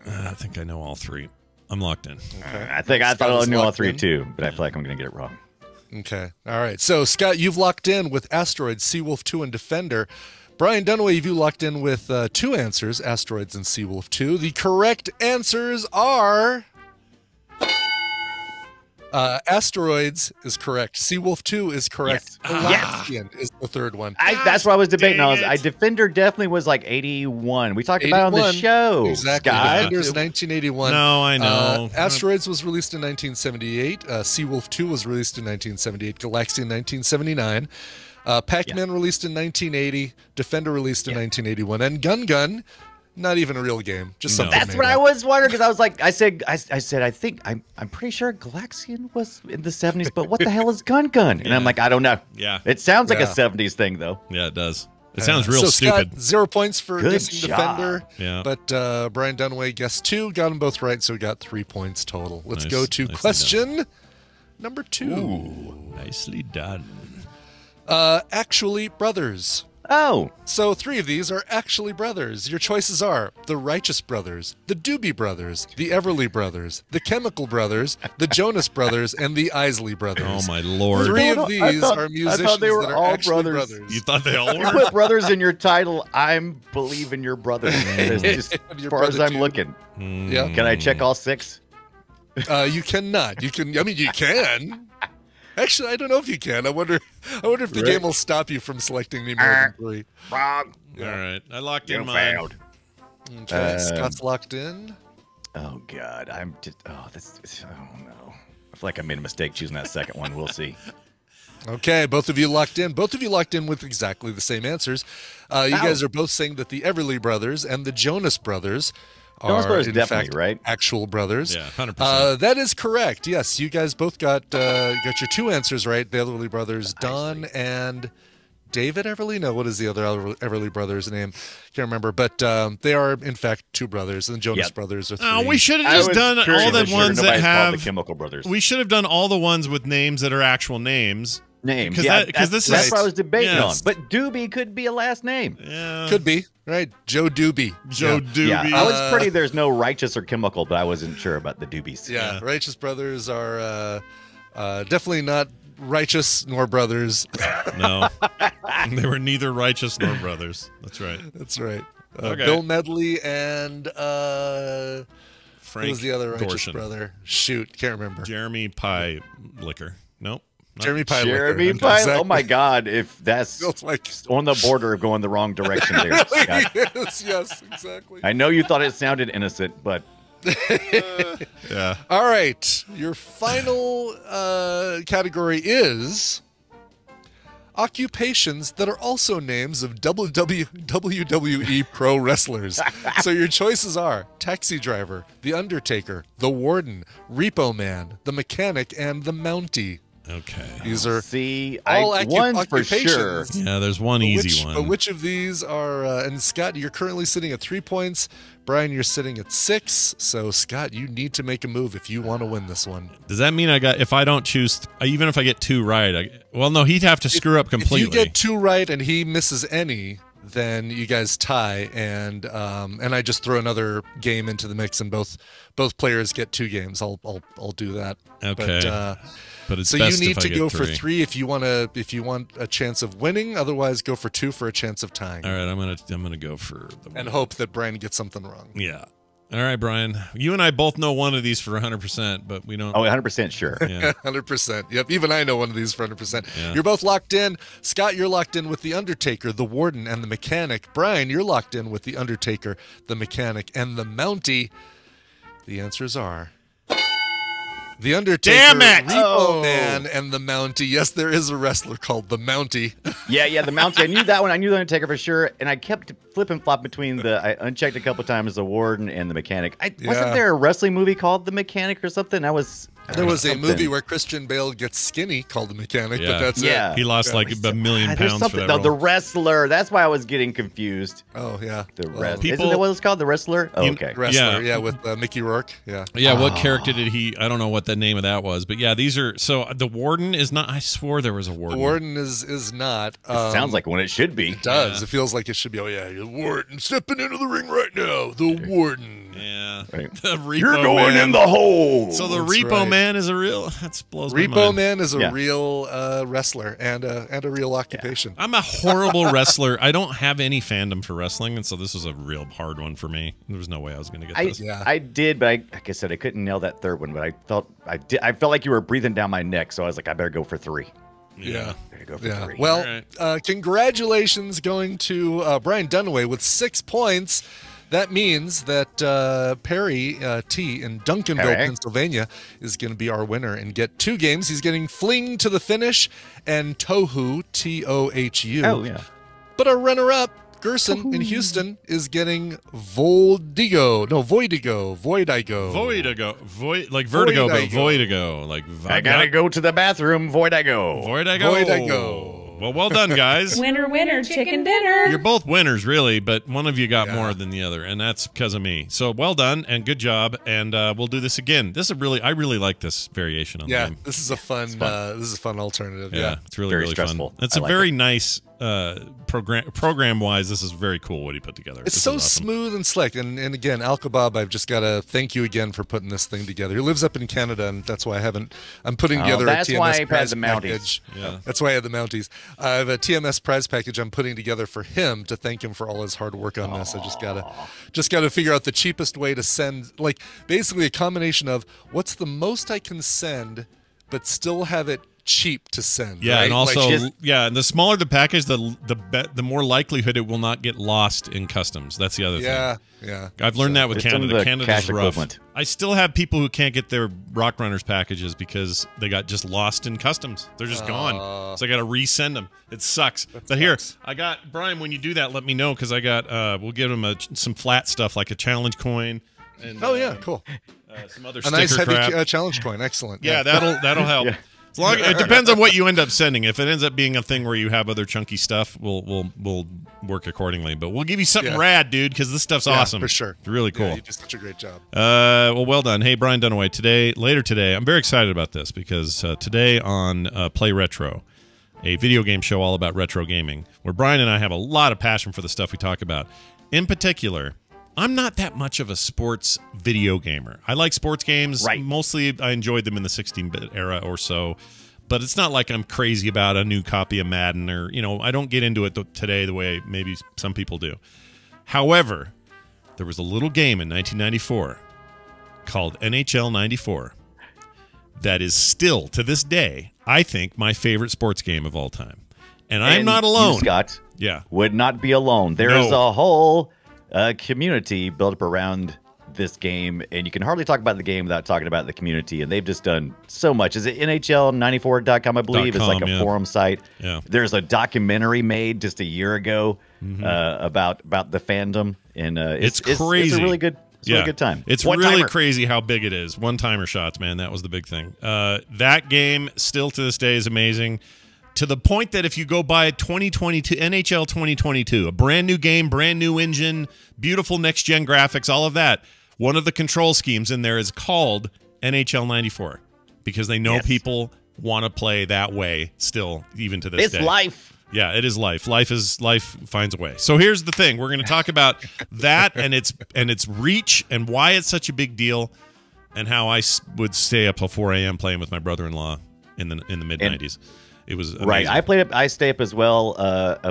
I think I know all 3. I'm locked in. Okay. I thought I knew all locked 3 in. too, but I feel like I'm going to get it wrong. Okay. All right. So, Scott, you've locked in with Asteroids, Seawolf 2, and Defender. Brian Dunaway, you locked in with 2 answers, Asteroids and Seawolf 2. The correct answers are... Asteroids is correct. Seawolf 2 is correct. Galaxian is the 3rd one. That's what I was debating. Defender definitely was like 81. We talked about it on the show. Exactly. Scott. Defender's 1981. No, I know. Asteroids was released in 1978. Seawolf 2 was released in 1978. Galaxian 1979. Pac-Man released in 1980. Defender released in 1981. And Gun, not even a real game. Just something. That's what I was wondering because I was like, I said, I think I'm pretty sure Galaxian was in the 70s, but what the hell is Gun? And I'm like, I don't know. Yeah. It sounds like a 70s thing though. Yeah, it does. It sounds real so stupid. Scott, 0 points for Good guessing job. Defender. Yeah. But Brian Dunaway guessed 2, got them both right, so we got 3 points total. Let's Nice. go to Nicely question number 2. Nicely done. Actually brothers. Oh, So 3 of these are actually brothers. Your choices are the Righteous Brothers, the Doobie Brothers, the Everly Brothers, the Chemical Brothers, the Jonas Brothers, and the Isley Brothers. Oh my lord! 3 of I these thought- are I musicians thought they were that are all actually brothers. brothers. You thought they all you were? put brothers in your title. I'm believing your brothers. As Your far as brother I'm too. looking, Yeah. can I check all 6? You cannot. You can. I mean, you can. Actually, I don't know if you can. I wonder if the game will stop you from selecting any more than 3. Wrong. All right, I locked You in mine. failed. Okay, Scott's locked in. Oh God, I'm just. Oh, oh no. I feel like I made a mistake choosing that second one. We'll see. Okay, both of you locked in. Both of you locked in with exactly the same answers. You guys are both saying that the Everly Brothers and the Jonas Brothers Jonas are Brothers in definitely, fact right? actual brothers. Yeah, 100%. That is correct. Yes, you guys both got your 2 answers right. The Everly Brothers, Don and David Everly. No, what is the other Everly Brothers' name? Can't remember. But they are in fact 2 brothers, and the Jonas Brothers are 3. Oh, we should have just done all the ones that nobody's called have. the Chemical Brothers. We should have done all the ones with names that are actual names. Names. 'Cause Yeah, that- 'cause that's this is- what I was debating yeah. on. But Doobie could be a last name. Yeah. Could be right. Joe Doobie. Joe Doobie. Yeah, I was pretty. There's no righteous or chemical, but I wasn't sure about the Doobies. Yeah, Righteous Brothers are definitely not righteous nor brothers. No, they were neither righteous nor brothers. That's right. That's right. Bill Medley and Frank who was the other righteous Gorshin. brother? Shoot, can't remember. Jeremy Pie Liquor. Nope. Jeremy Pie. Jeremy Liquor. Pie. Exactly. Oh my God! If that's Feels like on the border of going the wrong direction, there. Scott. yes, exactly. I know you thought it sounded innocent, but Yeah. All right, your final category is occupations that are also names of WWE pro wrestlers. So your choices are Taxi Driver, The Undertaker, The Warden, Repo Man, The Mechanic, and The Mountie. Okay. These are see, all one's for sure. occupations. Yeah, there's one easy But one. which of these are? And Scott, you're currently sitting at 3 points. Brian, you're sitting at 6. So Scott, you need to make a move if you want to win this one. Does that mean if I don't choose, even if I get 2 right, well, no, he'd have to screw up completely. If you get 2 right and he misses any, then you guys tie, and I just throw another game into the mix, and both players get 2 games. I'll do that. Okay. But it's so best you if need I to get go 3. for 3 if you want a chance of winning. Otherwise, go for 2 for a chance of tying. All right, I'm gonna go for the And hope that Brian gets something wrong. Yeah. All right, Brian. You and I both know one of these for 100%, but we don't. Oh, 100% sure. Yeah. 100%. Yep. Even I know one of these for 100%. Yeah. You're both locked in. Scott, you're locked in with The Undertaker, The Warden, and The Mechanic. Brian, you're locked in with The Undertaker, The Mechanic, and The Mountie. The answers are The Undertaker, Damn it! Repo Man, and The Mountie. Yes, there is a wrestler called The Mountie. Yeah, the Mountie. I knew that one. I knew the Undertaker for sure, and I kept flip and flop between I unchecked a couple times the Warden and the Mechanic. Wasn't there a wrestling movie called The Mechanic or something? There was a movie where Christian Bale gets skinny called The Mechanic, Yeah. but that's Yeah. it. He lost like a million There's pounds for something. that No, role. the wrestler. That's why I was getting confused. Oh, yeah. The Well, wrestler. people- Isn't that what it's called? The wrestler. Oh, You- okay. Wrestler, Yeah. with Mickey Rourke. Yeah. Yeah, what character did he? I don't know what the name of that was, but yeah, these are. So the Warden is not. I swore there was a The Warden. Warden is not. It sounds like one it should be. It does. Yeah. It feels like it should be. Oh yeah, the Warden stepping into the ring right now. The Warden. Yeah, Right. the Repo You're going Man. in the hole. So the That's Repo right. Man is a real. That blows my Repo mind. Man is a Yeah. real wrestler and a real occupation. I'm a horrible wrestler. I don't have any fandom for wrestling, and so this was a real hard one for me. There was no way I was going to get this. Yeah. I did, but like I said, I couldn't nail that third one. But I felt like you were breathing down my neck, so I was like, I better go for 3. Yeah. Better go for Yeah. 3. Well, congratulations going to Brian Dunaway with 6 points. That means that Perry T in Duncanville, Perry. Pennsylvania, is going to be our winner and get 2 games. He's getting Fling to the Finish and Tohu, Tohu. Oh yeah. But our runner-up, Gerson in Houston, is getting Voidigo, Like Vertigo, but Voidigo. Voidigo. Like I gotta go to the bathroom. Void I go. Voidigo. Well done, guys. Winner, winner, chicken dinner. You're both winners, really, but one of you got Yeah. more than the other, and that's because of me. So well done and good job, and we'll do this again. I really like this variation on the Yeah, game. this is a fun alternative. Yeah, Yeah. it's really Very really stressful. fun. It's I a like very nice program wise. This is very cool what he put together. It's This so is awesome. smooth and slick. And again, Al Kebab, I've just got to thank you again for putting this thing together. He lives up in Canada, and that's why I'm putting together a that's TMS why he had prize the Mounties. package. Yeah. That's why I had the Mounties. I have a TMS prize package I'm putting together for him to thank him for all his hard work on this. I just gotta figure out the cheapest way to send, like basically a combination of what's the most I can send, but still have it cheap to send. Yeah, right? and also Like, and the smaller the package, the more likelihood it will not get lost in customs. That's the other thing. yeah. I've learned that with It's some of Canada. the Canada's cash rough. equivalent. I still have people who can't get their Rock Runners packages because they got just lost in customs. They're just gone. So I got to resend them. It sucks. But here, I got Brian. When you do that, let me know because I got. We'll give them some flat stuff like a challenge coin. And, Oh yeah, cool. some other A sticker nice heavy crap. challenge coin. Excellent. Yeah, that'll help. Yeah. As long, it depends on what you end up sending. If it ends up being a thing where you have other chunky stuff, we'll work accordingly. But we'll give you something Yeah. rad, dude, because this stuff's Yeah, awesome. for sure. It's really cool. Yeah, you did such a great job. Well done. Hey, Brian Dunaway. Later today, I'm very excited about this because today on Play Retro, a video game show all about retro gaming, where Brian and I have a lot of passion for the stuff we talk about. In particular, I'm not that much of a sports video gamer. I like sports games. Right. Mostly, I enjoyed them in the 16-bit era or so. But it's not like I'm crazy about a new copy of Madden or, I don't get into it today the way maybe some people do. However, there was a little game in 1994 called NHL 94 that is still, to this day, I think, my favorite sports game of all time. And I'm not alone. You, Scott, yeah, would not be alone. There's a whole community built up around this game, and you can hardly talk about the game without talking about the community, and they've just done so much. Is it NHL94.com, I believe? It's like a forum site. Yeah. There's a documentary made just a year ago about the fandom, and it's crazy. It's a really good really good time. It's really crazy how big it is. One-timer shots, man. That was the big thing. That game still to this day is amazing, to the point that if you go buy 2022 NHL 2022, a brand new game, brand new engine, beautiful next-gen graphics, all of that, one of the control schemes in there is called NHL 94 because they know people want to play that way still, even to this day. It's life. Yeah, it is life. Life finds a way. So here's the thing: we're going to talk about that and its reach and why it's such a big deal, and how I would stay up till 4 a.m. playing with my brother-in-law in the mid '90s. It was amazing. Right. I stay up as well,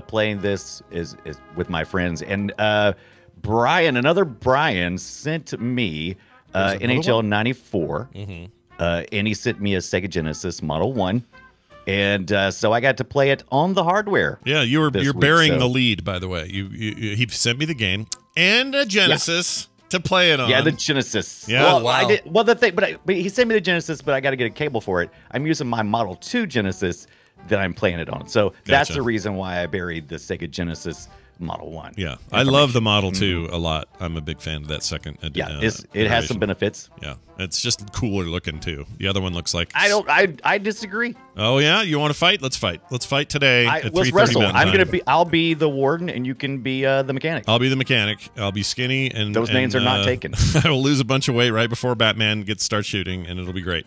playing this is with my friends, and another Brian sent me NHL 94, and he sent me a Sega Genesis Model 1. And so I got to play it on the hardware. Yeah, you're bearing the lead, by the way. He sent me the game and a Genesis to play it on. Yeah, the Genesis. Yeah, well, wow. But he sent me the Genesis, but I got to get a cable for it. I'm using my Model 2 Genesis that I'm playing it on. So that's the reason why I buried the Sega Genesis Model 1. Yeah, I love the Model 2 a lot. I'm a big fan of that second edition. Yeah, it has some benefits. Yeah, it's just cooler looking too. The other one looks like I disagree. Oh yeah, you want to fight? Let's fight. Let's fight today. Let's wrestle. I'll be the warden, and you can be the mechanic. I'll be the mechanic. I'll be skinny, and those names are not taken. I will lose a bunch of weight right before Batman starts shooting, and it'll be great.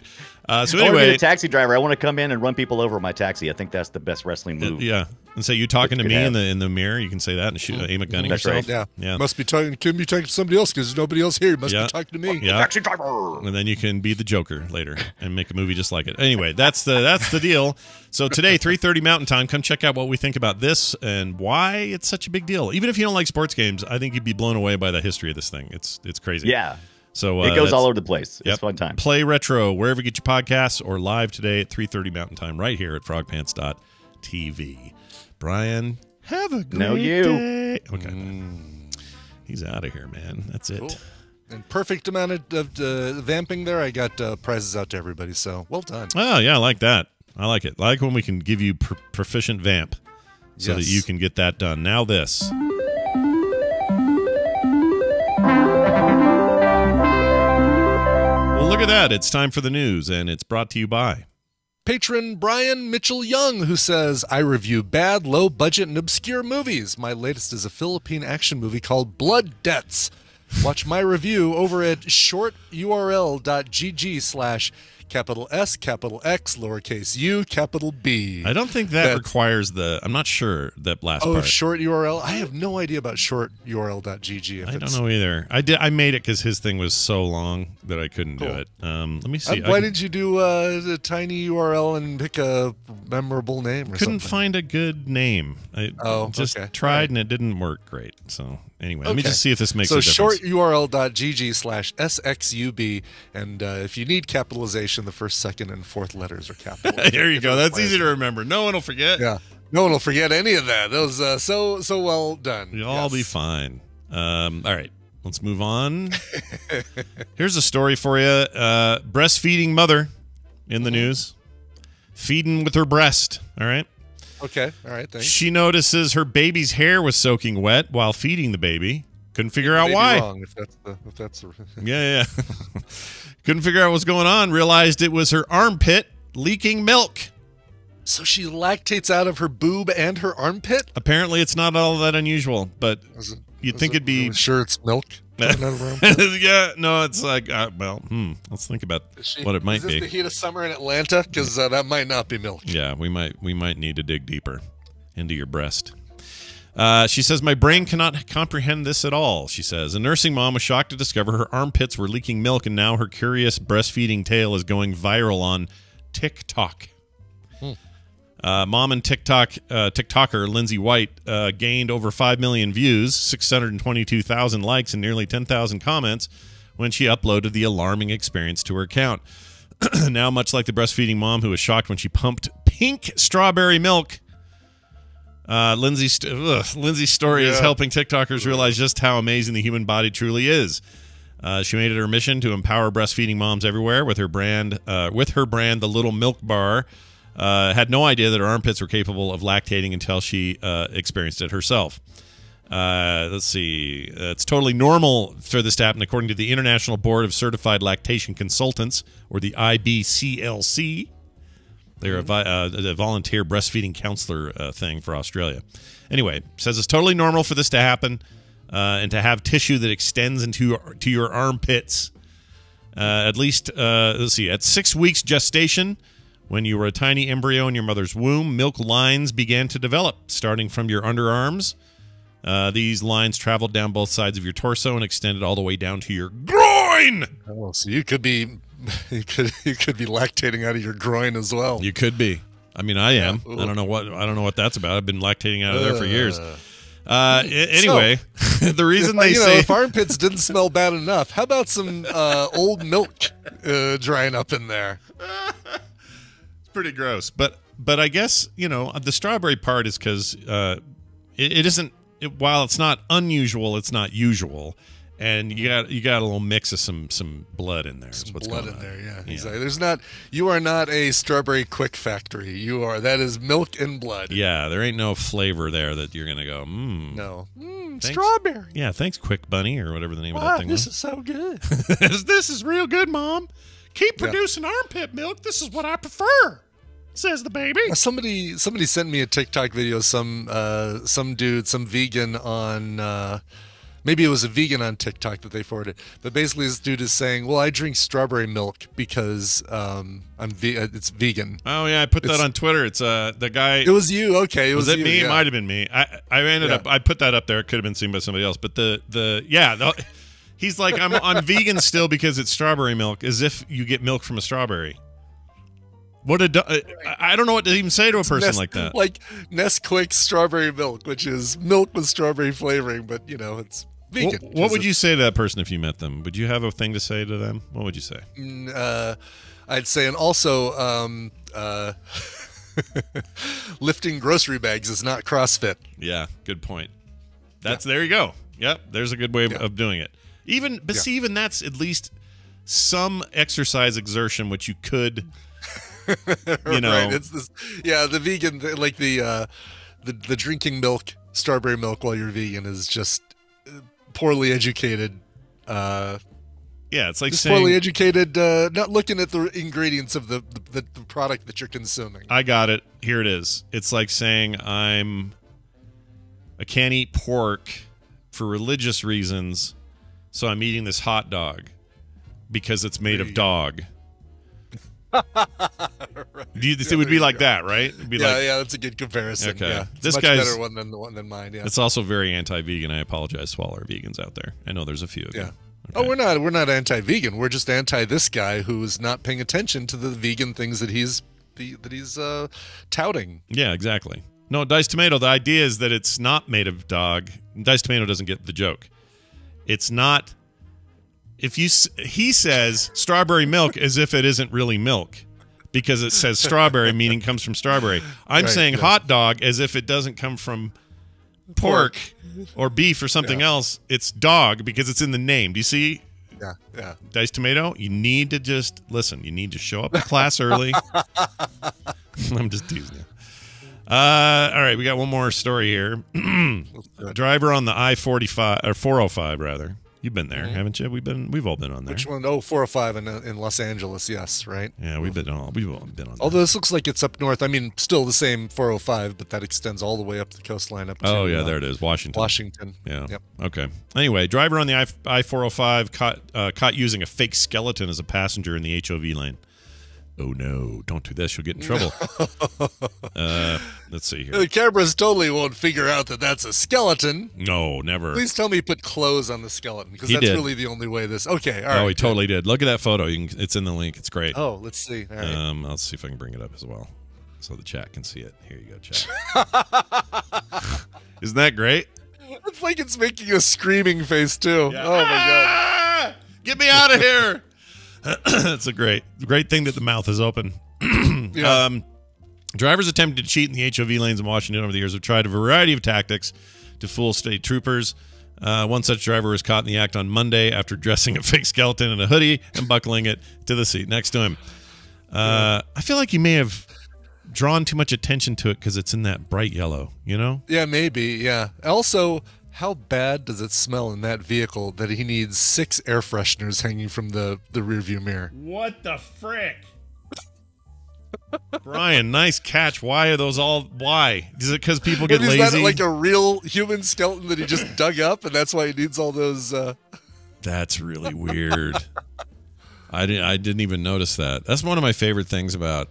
So I want to anyway, be a taxi driver. I want to come in and run people over in my taxi. I think that's the best wrestling move. Yeah, and say you talking to me in the mirror. You can say that and aim a gun at yourself. Right. Yeah. Must be talking. Couldn't be talking to somebody else because there's nobody else here. Must be talking to me. Yeah. Taxi driver. And then you can be the Joker later and make a movie just like it. Anyway, that's the deal. So today, 3:30 Mountain Time. Come check out what we think about this and why it's such a big deal. Even if you don't like sports games, I think you'd be blown away by the history of this thing. It's crazy. Yeah. So it goes all over the place. Yep. It's fun time. Play retro wherever you get your podcasts or live today at 3:30 Mountain Time right here at frogpants.tv. Brian, have a great day. Okay. He's out of here, man. That's it. Cool. And perfect amount of vamping there. I got prizes out to everybody, so well done. Oh, yeah, I like that. I like it. I like when we can give you proficient vamp so that you can get that done. Now this. Well, look at that. It's time for the news, and it's brought to you by Patron Brian Mitchell Young, who says, I review bad, low-budget, and obscure movies. My latest is a Philippine action movie called Blood Debts. Watch my review over at shorturl.gg/S, capital X, lowercase u, capital B. I don't think that requires I'm not sure that last part. Oh, short URL? I have no idea about shorturl.gg. I don't know either. I made it because his thing was so long that I couldn't do it. Let me see. Why did you do a tiny URL and pick a memorable name or couldn't something? find a good name. I just tried and it didn't work great. So anyway, let me just see if this makes a difference. So shorturl.gg/SXUB, and if you need capitalization, the first, second, and fourth letters are capital. There you go. That's easy to remember. No one will forget. Yeah, no one will forget any of that. That was so well done. You'll all be fine. All right, let's move on. Here's a story for you. Breastfeeding mother in the news. Feeding with her breast. All right. Okay. All right. Thanks. She notices her baby's hair was soaking wet while feeding the baby. Couldn't figure out why. Wrong if that's yeah. Couldn't figure out what's going on. Realized it was her armpit leaking milk. So she lactates out of her boob and her armpit? Apparently, it's not all that unusual, but you'd think it'd be. Sure, it's milk. Yeah, no, it's like, let's think about what it might be. Is this the heat of summer in Atlanta? Because that might not be milk. Yeah, we might need to dig deeper into your breast. She says, my brain cannot comprehend this at all, she says. A nursing mom was shocked to discover her armpits were leaking milk, and now her curious breastfeeding tale is going viral on TikTok. Mom and TikToker Lindsay White gained over 5 million views, 622,000 likes, and nearly 10,000 comments when she uploaded the alarming experience to her account. Now, much like the breastfeeding mom who was shocked when she pumped pink strawberry milk, Lindsay's story is helping TikTokers realize just how amazing the human body truly is. She made it her mission to empower breastfeeding moms everywhere with her brand, The Little Milk Bar. Had no idea that her armpits were capable of lactating until she experienced it herself. Let's see. It's totally normal for this to happen, according to the International Board of Certified Lactation Consultants, or the IBCLC. They're a volunteer breastfeeding counselor thing for Australia. Anyway, says it's totally normal for this to happen and to have tissue that extends into your armpits. At least, let's see, at 6 weeks gestation, when you were a tiny embryo in your mother's womb, milk lines began to develop, starting from your underarms. These lines traveled down both sides of your torso and extended all the way down to your groin. Oh, so you could be lactating out of your groin as well. You could be. I mean, I am. I don't know what that's about. I've been lactating out of there for years. Anyway, the reason they say if armpits didn't smell bad enough, how about some old milk drying up in there? It's pretty gross. But I guess the strawberry part is because it isn't. While it's not unusual, it's not usual. And you got a little mix of some blood in there. Some blood in there, yeah. Exactly. You are not a strawberry quick factory. That is milk and blood. Yeah, there ain't no flavor there that you're gonna go, No. Strawberry. Yeah, thanks, Quick Bunny, or whatever the name of that thing was. This is so good. This is real good, Mom. Keep producing armpit milk. This is what I prefer, says the baby. Somebody sent me a TikTok video. Some dude, some vegan on. Maybe it was a vegan on TikTok that they forwarded. But basically, this dude is saying, "Well, I drink strawberry milk because it's vegan." Oh yeah, I put that on Twitter. It's the guy. It was you. Okay, was it me? Yeah. It might have been me. I ended up. I put that up there. It could have been seen by somebody else. But he's like, I'm vegan still because it's strawberry milk, as if you get milk from a strawberry. I don't know what to even say to a person like that. Like Nesquik strawberry milk, which is milk with strawberry flavoring, but it's vegan. What would you say to that person if you met them? Would you have a thing to say to them? What would you say? I'd say, and also, lifting grocery bags is not CrossFit. Yeah, good point. There you go. Yep, there's a good way of doing it. Even that's at least some exercise exertion, which you could. Right. It's this, the vegan, like the drinking milk, strawberry milk while you're vegan is just poorly educated. It's like saying, poorly educated, not looking at the ingredients of the product that you're consuming. I got it. Here it is. It's like saying I can't eat pork for religious reasons, so I'm eating this hot dog because it's made of dog. It would be like that, right? It'd be that's a good comparison. Okay. Yeah. It's this much guy's better one than mine. Yeah, it's also very anti-vegan. I apologize to all our vegans out there. I know there's a few of you. Okay. Oh, we're not anti-vegan. We're just anti this guy who's not paying attention to the vegan things that he's touting. Yeah, exactly. No, Diced Tomato. The idea is that it's not made of dog. Diced Tomato doesn't get the joke. It's not. He says strawberry milk as if it isn't really milk because it says strawberry, meaning comes from strawberry. I'm saying hot dog as if it doesn't come from pork or beef or something else. It's dog because it's in the name. Do you see? Yeah. Diced Tomato, you need to just listen. You need to show up to class early. I'm just teasing you. All right, we got one more story here. Driver on the I-45 or 405 rather. You've been there, haven't you? We've all been on there. Which one? Oh, 405 in Los Angeles. Yes, right. Yeah, we've all been on there. Although this looks like it's up north. I mean, still the same 405, but that extends all the way up the coastline up to. There it is, Washington. Washington. Yeah. Yep. Okay. Anyway, driver on the I-405 caught using a fake skeleton as a passenger in the HOV lane. Oh no! Don't do this. You'll get in trouble. Let's see here. The cameras totally won't figure out that that's a skeleton. No, never. Please tell me he put clothes on the skeleton because that's really the only way this. Okay, all right. Oh, he totally did. Look at that photo. It's in the link. It's great. Oh, let's see. All right. Let's see if I can bring it up as well. so the chat can see it. Here you go, chat. Isn't that great? It's like it's making a screaming face too. Yeah. Oh my god! Get me out of here! It's a great thing that the mouth is open. Yeah. Drivers attempting to cheat in the HOV lanes in Washington over the years have tried a variety of tactics to fool state troopers. One such driver was caught in the act on Monday after dressing a fake skeleton in a hoodie and buckling it to the seat next to him. I feel like he may have drawn too much attention to it because it's in that bright yellow, you know? Yeah, maybe. Yeah. Also, how bad does it smell in that vehicle that he needs 6 air fresheners hanging from the rearview mirror? What the frick? Brian, nice catch. Why are those all? Why? Is it because people get lazy? Is that like a real human skeleton that he just dug up, and that's why he needs all those? That's really weird. I didn't even notice that. That's one of my favorite things about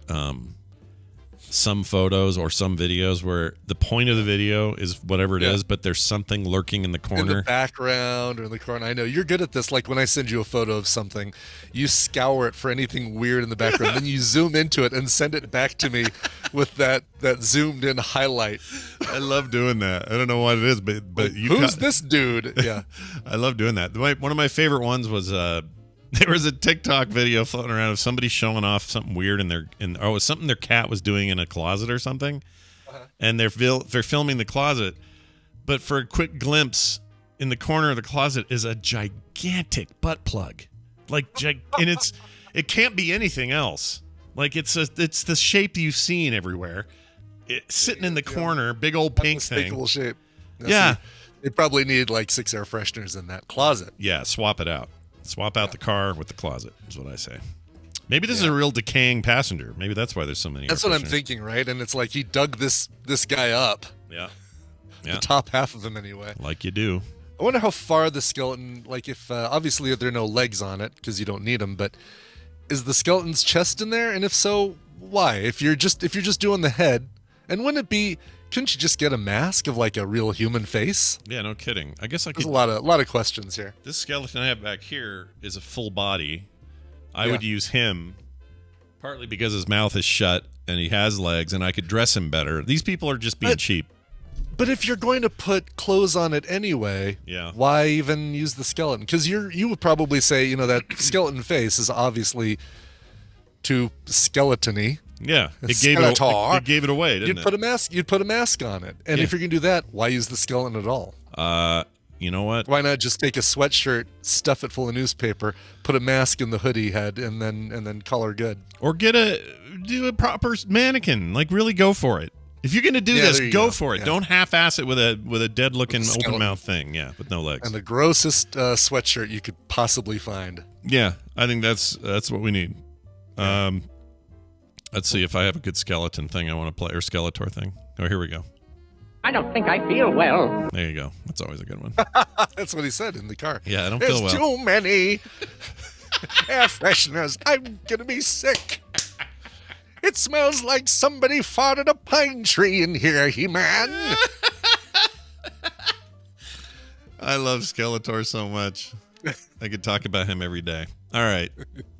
some photos or some videos where the point of the video is whatever it is, but there's something lurking in the corner. In the background or in the corner. I know you're good at this. Like when I send you a photo of something, you scour it for anything weird in the background, then you zoom into it and send it back to me with that zoomed in highlight. I love doing that. I don't know what it is, but you who's this dude? Yeah, I love doing that. One of my favorite ones was there was a TikTok video floating around of somebody showing off something weird it was something their cat was doing in a closet or something, and they're filming the closet, but for a quick glimpse in the corner of the closet is a gigantic butt plug, and it can't be anything else. Like it's the shape you've seen everywhere. It's sitting in the corner, big old pink thing. Shape. Yeah, they probably need like 6 air fresheners in that closet. Yeah, swap it out. Swap out the car with the closet is what I say. Maybe this is a real decaying passenger. Maybe that's why there's so many. That's what I'm thinking, right? And it's like he dug this guy up. Yeah. The top half of him anyway. Like you do. I wonder how far the skeleton, like if obviously there are no legs on it because you don't need them, but is the skeleton's chest in there? And if so, why? If you're just doing the head, and couldn't you just get a mask of like a real human face? Yeah, no kidding. I guess I could. There's a lot of questions here. This skeleton I have back here is a full body. I would use him partly because his mouth is shut and he has legs, and I could dress him better. These people are just being cheap. But if you're going to put clothes on it anyway, why even use the skeleton? Because you would probably say, that skeleton face is obviously too skeleton-y. Yeah, it gave it away, didn't it? You'd put a mask on it. And if you're going to do that, why use the skeleton at all? You know what? Why not just take a sweatshirt, stuff it full of newspaper, put a mask in the hoodie head, and then call her good? Or do a proper mannequin. Like really go for it. If you're going to do this, go for it. Yeah. Don't half-ass it with a dead-looking open mouth thing. Yeah, with no legs. And the grossest sweatshirt you could possibly find. Yeah, I think that's what we need. Let's see if I have a good skeleton thing I want to play, or Skeletor thing. Oh, here we go. I don't think I feel well. There you go. That's always a good one. That's what he said in the car. Yeah, I don't feel well. There's too many air fresheners. I'm going to be sick. It smells like somebody farted a pine tree in here, He-Man. I love Skeletor so much. I could talk about him every day. All right.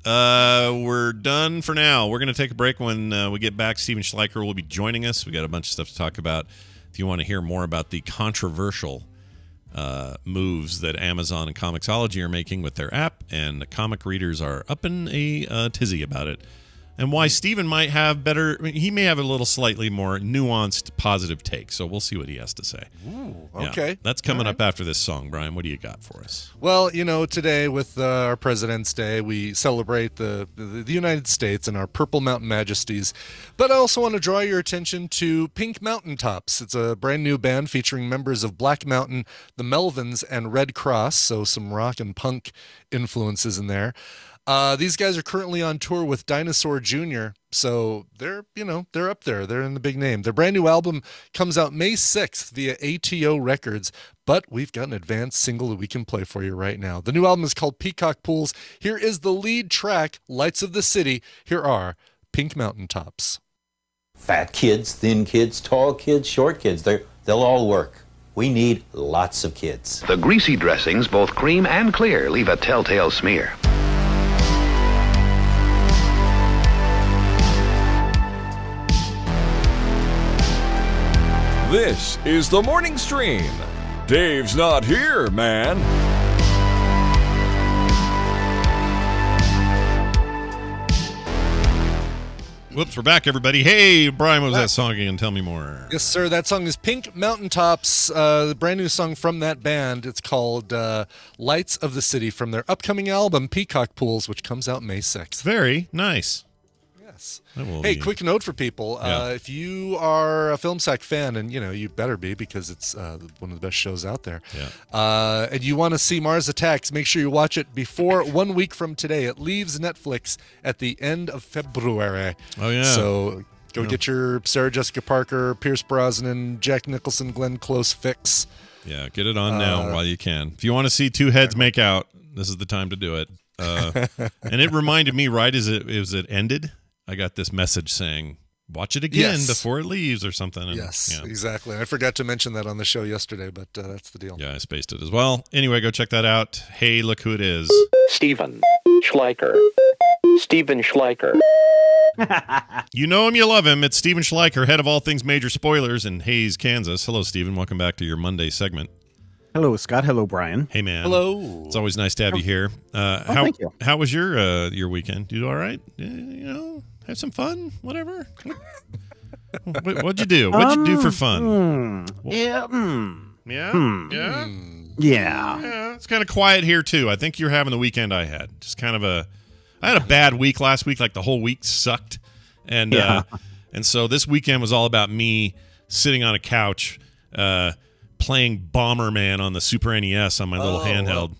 We're done for now. We're going to take a break. When we get back, Steven Schleicher will be joining us. We got a bunch of stuff to talk about. If you want to hear more about the controversial moves that Amazon and Comixology are making with their app, and the comic readers are up in a tizzy about it, and why Steven might have he may have a little slightly more nuanced positive take. So we'll see what he has to say. Ooh, okay. Yeah, that's coming up after this song. Brian, what do you got for us? Well, today with our President's Day, we celebrate the United States and our Purple Mountain Majesties. But I also want to draw your attention to Pink Mountaintops. It's a brand new band featuring members of Black Mountain, the Melvins, and Red Cross. So some rock and punk influences in there. These guys are currently on tour with Dinosaur Jr., so they're up there. They're in the big name. Their brand new album comes out May 6th via ATO Records, but we've got an advanced single that we can play for you right now. The new album is called Peacock Pools. Here is the lead track, Lights of the City. Here are Pink Mountaintops. Fat kids, thin kids, tall kids, short kids, they'll all work. We need lots of kids. The greasy dressings, both cream and clear, leave a telltale smear. This is the morning stream. Dave's not here, man. Whoops, we're back, everybody. Hey, Brian, what was that song again? Tell me more. Yes, sir. That song is Pink Mountaintops, the brand new song from that band. It's called Lights of the City from their upcoming album, Peacock Pools, which comes out May 6th. Very nice. Yes. Hey, quick note for people. If you are a Film Sack fan, and you better be because it's one of the best shows out there, and you want to see Mars Attacks, make sure you watch it before 1 week from today. It leaves Netflix at the end of February. Oh, yeah. So go get your Sarah Jessica Parker, Pierce Brosnan, Jack Nicholson, Glenn Close fix. Yeah, get it on now while you can. If you want to see two heads make out, this is the time to do it. And it reminded me, right as it ended, I got this message saying, watch it again before it leaves or something. And, exactly. I forgot to mention that on the show yesterday, but that's the deal. Yeah, I spaced it as well. Anyway, go check that out. Hey, look who it is. Steven Schleicher. Steven Schleicher. You know him, you love him. It's Steven Schleicher, head of all things major spoilers in Hays, Kansas. Hello, Steven. Welcome back to your Monday segment. Hello, Scott. Hello, Brian. Hey, man. Hello. It's always nice to have you here. Thank you. How was your weekend? You do all right? Have some fun? Whatever? What'd you do? What'd you do for fun? Yeah. Yeah? Yeah. It's kind of quiet here, too. I think you're having the weekend I had. Just kind of I had a bad week last week. Like, the whole week sucked. And and so this weekend was all about me sitting on a couch playing Bomberman on the Super NES on my little handheld.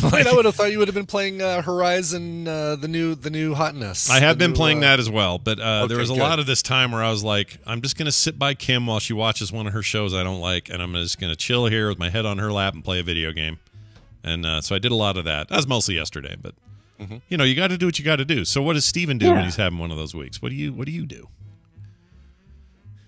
I would have thought you would have been playing Horizon, the new hotness. I have been playing that as well, but there was a lot of this time where I was like, I'm just going to sit by Kim while she watches one of her shows I don't like, and I'm just going to chill here with my head on her lap and play a video game. And so I did a lot of that. That was mostly yesterday, but you got to do what you got to do. So what does Steven do when he's having one of those weeks? What do you do?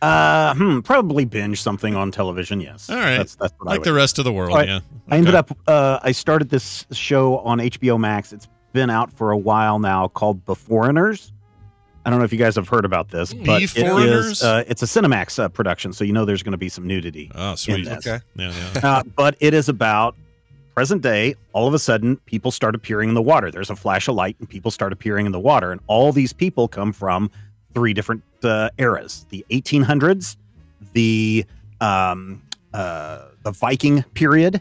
Probably binge something on television. Yes. All right. That's what like the rest of the world. Yeah. I ended up. I started this show on HBO Max. It's been out for a while now, called The Foreigners. I don't know if you guys have heard about this, but it's a Skinemax production, so there's going to be some nudity. Oh, sweet. Okay. Yeah. But it is about present day. All of a sudden, people start appearing in the water. There's a flash of light, and people start appearing in the water, and all these people come from 3 different eras: the 1800s, the Viking period,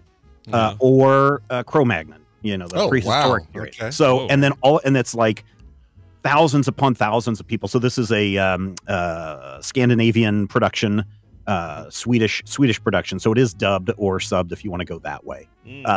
or Cro-Magnon. The prehistoric period. Okay. So, and it's like thousands upon thousands of people. So this is a Scandinavian production, Swedish production. So it is dubbed or subbed if you want to go that way.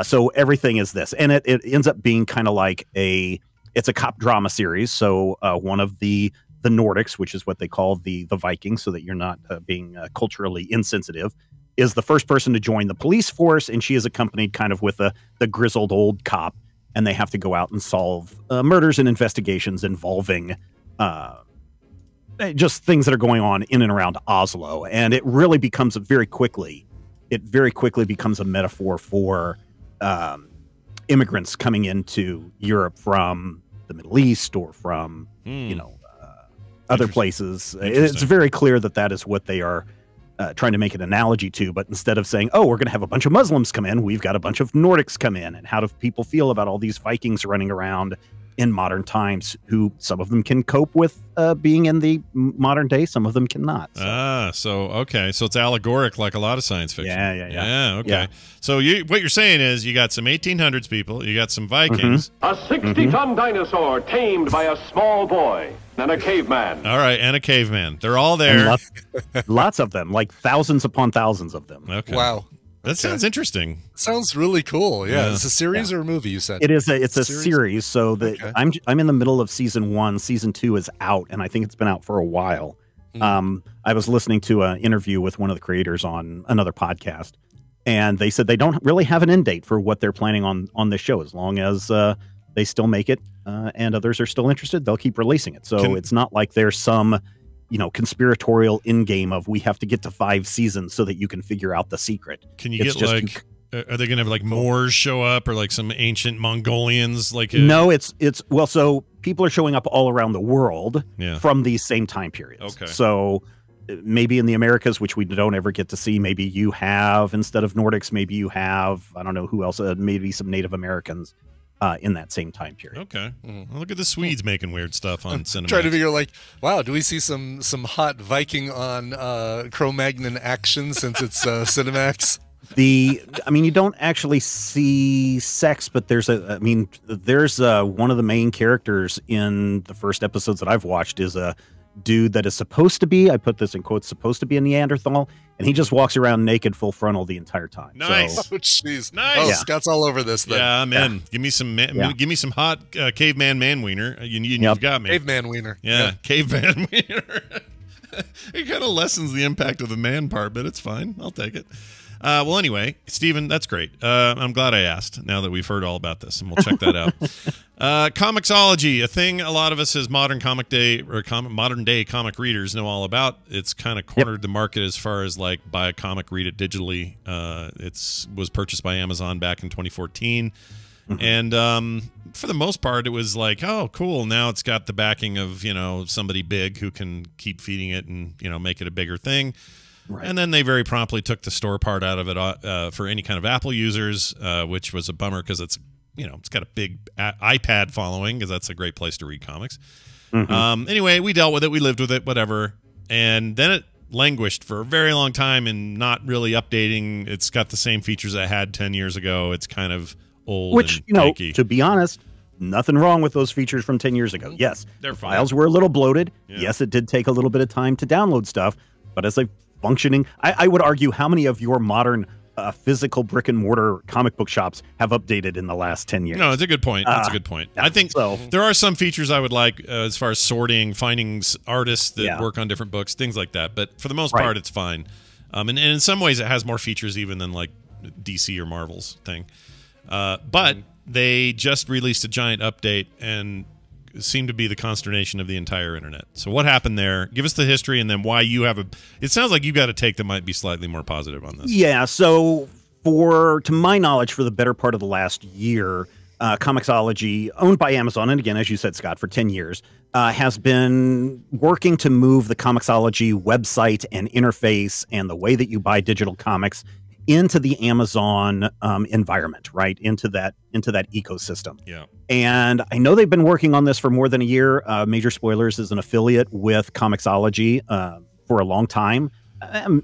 So everything is this, and it ends up being kind of like it's a cop drama series. So one of the Nordics, which is what they call the Vikings, so that you're not being culturally insensitive, is the first person to join the police force, and she is accompanied kind of with the grizzled old cop, and they have to go out and solve murders and investigations involving just things that are going on in and around Oslo. And it really becomes very quickly becomes a metaphor for immigrants coming into Europe from the Middle East or from other places. It's very clear that is what they are trying to make an analogy to, but instead of saying, oh, we're going to have a bunch of Muslims come in, we've got a bunch of Nordics come in. And how do people feel about all these Vikings running around in modern times, who some of them can cope with being in the modern day, some of them cannot. So it's allegoric like a lot of science fiction. Yeah. Okay. Yeah. So what you're saying is you got some 1800s people, you got some Vikings. A 60-ton dinosaur tamed by a small boy and a caveman. All right, and a caveman. They're all there. Lots of them, like thousands upon thousands of them. Okay. Wow. That sounds interesting. Sounds really cool. Yeah. It's a series or a movie, you said? It's a series. So I'm in the middle of season 1. Season 2 is out, and I think it's been out for a while. I was listening to an interview with one of the creators on another podcast, and they said they don't really have an end date for what they're planning on this show. As long as they still make it and others are still interested, they'll keep releasing it. So it's not like there's some conspiratorial in game of we have to get to 5 seasons so that you can figure out the secret. Can you get are they going to have like Moors show up or like some ancient Mongolians? No, so people are showing up all around the world from these same time periods. Okay. So maybe in the Americas, which we don't ever get to see. Maybe you have, instead of Nordics, maybe you have, I don't know who else, maybe some Native Americans in that same time period. Okay. Well, look at the Swedes making weird stuff on Cinemax. Trying to figure like, wow, do we see some hot Viking on Cro-Magnon action since it's Cinemax? I mean, you don't actually see sex, but there's one of the main characters in the first episodes that I've watched is a dude that is supposed to be, I put this in quotes, supposed to be a Neanderthal, and he just walks around naked, full frontal the entire time. Nice. Oh, jeez. Nice. Oh, Scott's all over this then. Yeah, I'm in. Give me some hot caveman man wiener. You've got me. Caveman wiener. Yeah. Caveman wiener. It kind of lessens the impact of the man part, but it's fine. I'll take it. Well, anyway, Stephen, that's great. I'm glad I asked now that we've heard all about this, and we'll check that out. Comixology, a thing a lot of us as modern day comic readers know all about. It's kind of cornered the market as far as like buy a comic, read it digitally. Was purchased by Amazon back in 2014. And for the most part, it was like, oh, cool. Now it's got the backing of, somebody big who can keep feeding it and, make it a bigger thing. Right. And then they very promptly took the store part out of it for any kind of Apple users, which was a bummer because it's got a big iPad following because that's a great place to read comics. Anyway, we dealt with it. We lived with it, whatever. And then it languished for a very long time and not really updating. It's got the same features it had 10 years ago. It's kind of old Which, and janky. To be honest, nothing wrong with those features from 10 years ago. Yes, they're fine. Files were a little bloated. Yeah. Yes, it did take a little bit of time to download stuff, but as a functioning, I would argue how many of your modern physical brick and mortar comic book shops have updated in the last 10 years? No, it's a good point. That's a good point. Yeah, I think there are some features I would like as far as sorting, finding artists that work on different books, things like that. But for the most part, it's fine. And in some ways, it has more features even than like DC or Marvel's thing. But they just released a giant update and seemed to be the consternation of the entire internet. So what happened there? Give us the history and then why you have it sounds like you've got a take that might be slightly more positive on this. Yeah, so to my knowledge, for the better part of the last year, Comixology, owned by Amazon, and again, as you said, Scott, for 10 years, has been working to move the Comixology website and interface and the way that you buy digital comics into the Amazon environment, right? Into that ecosystem. Yeah. And I know they've been working on this for more than a year. Major Spoilers is an affiliate with Comixology for a long time.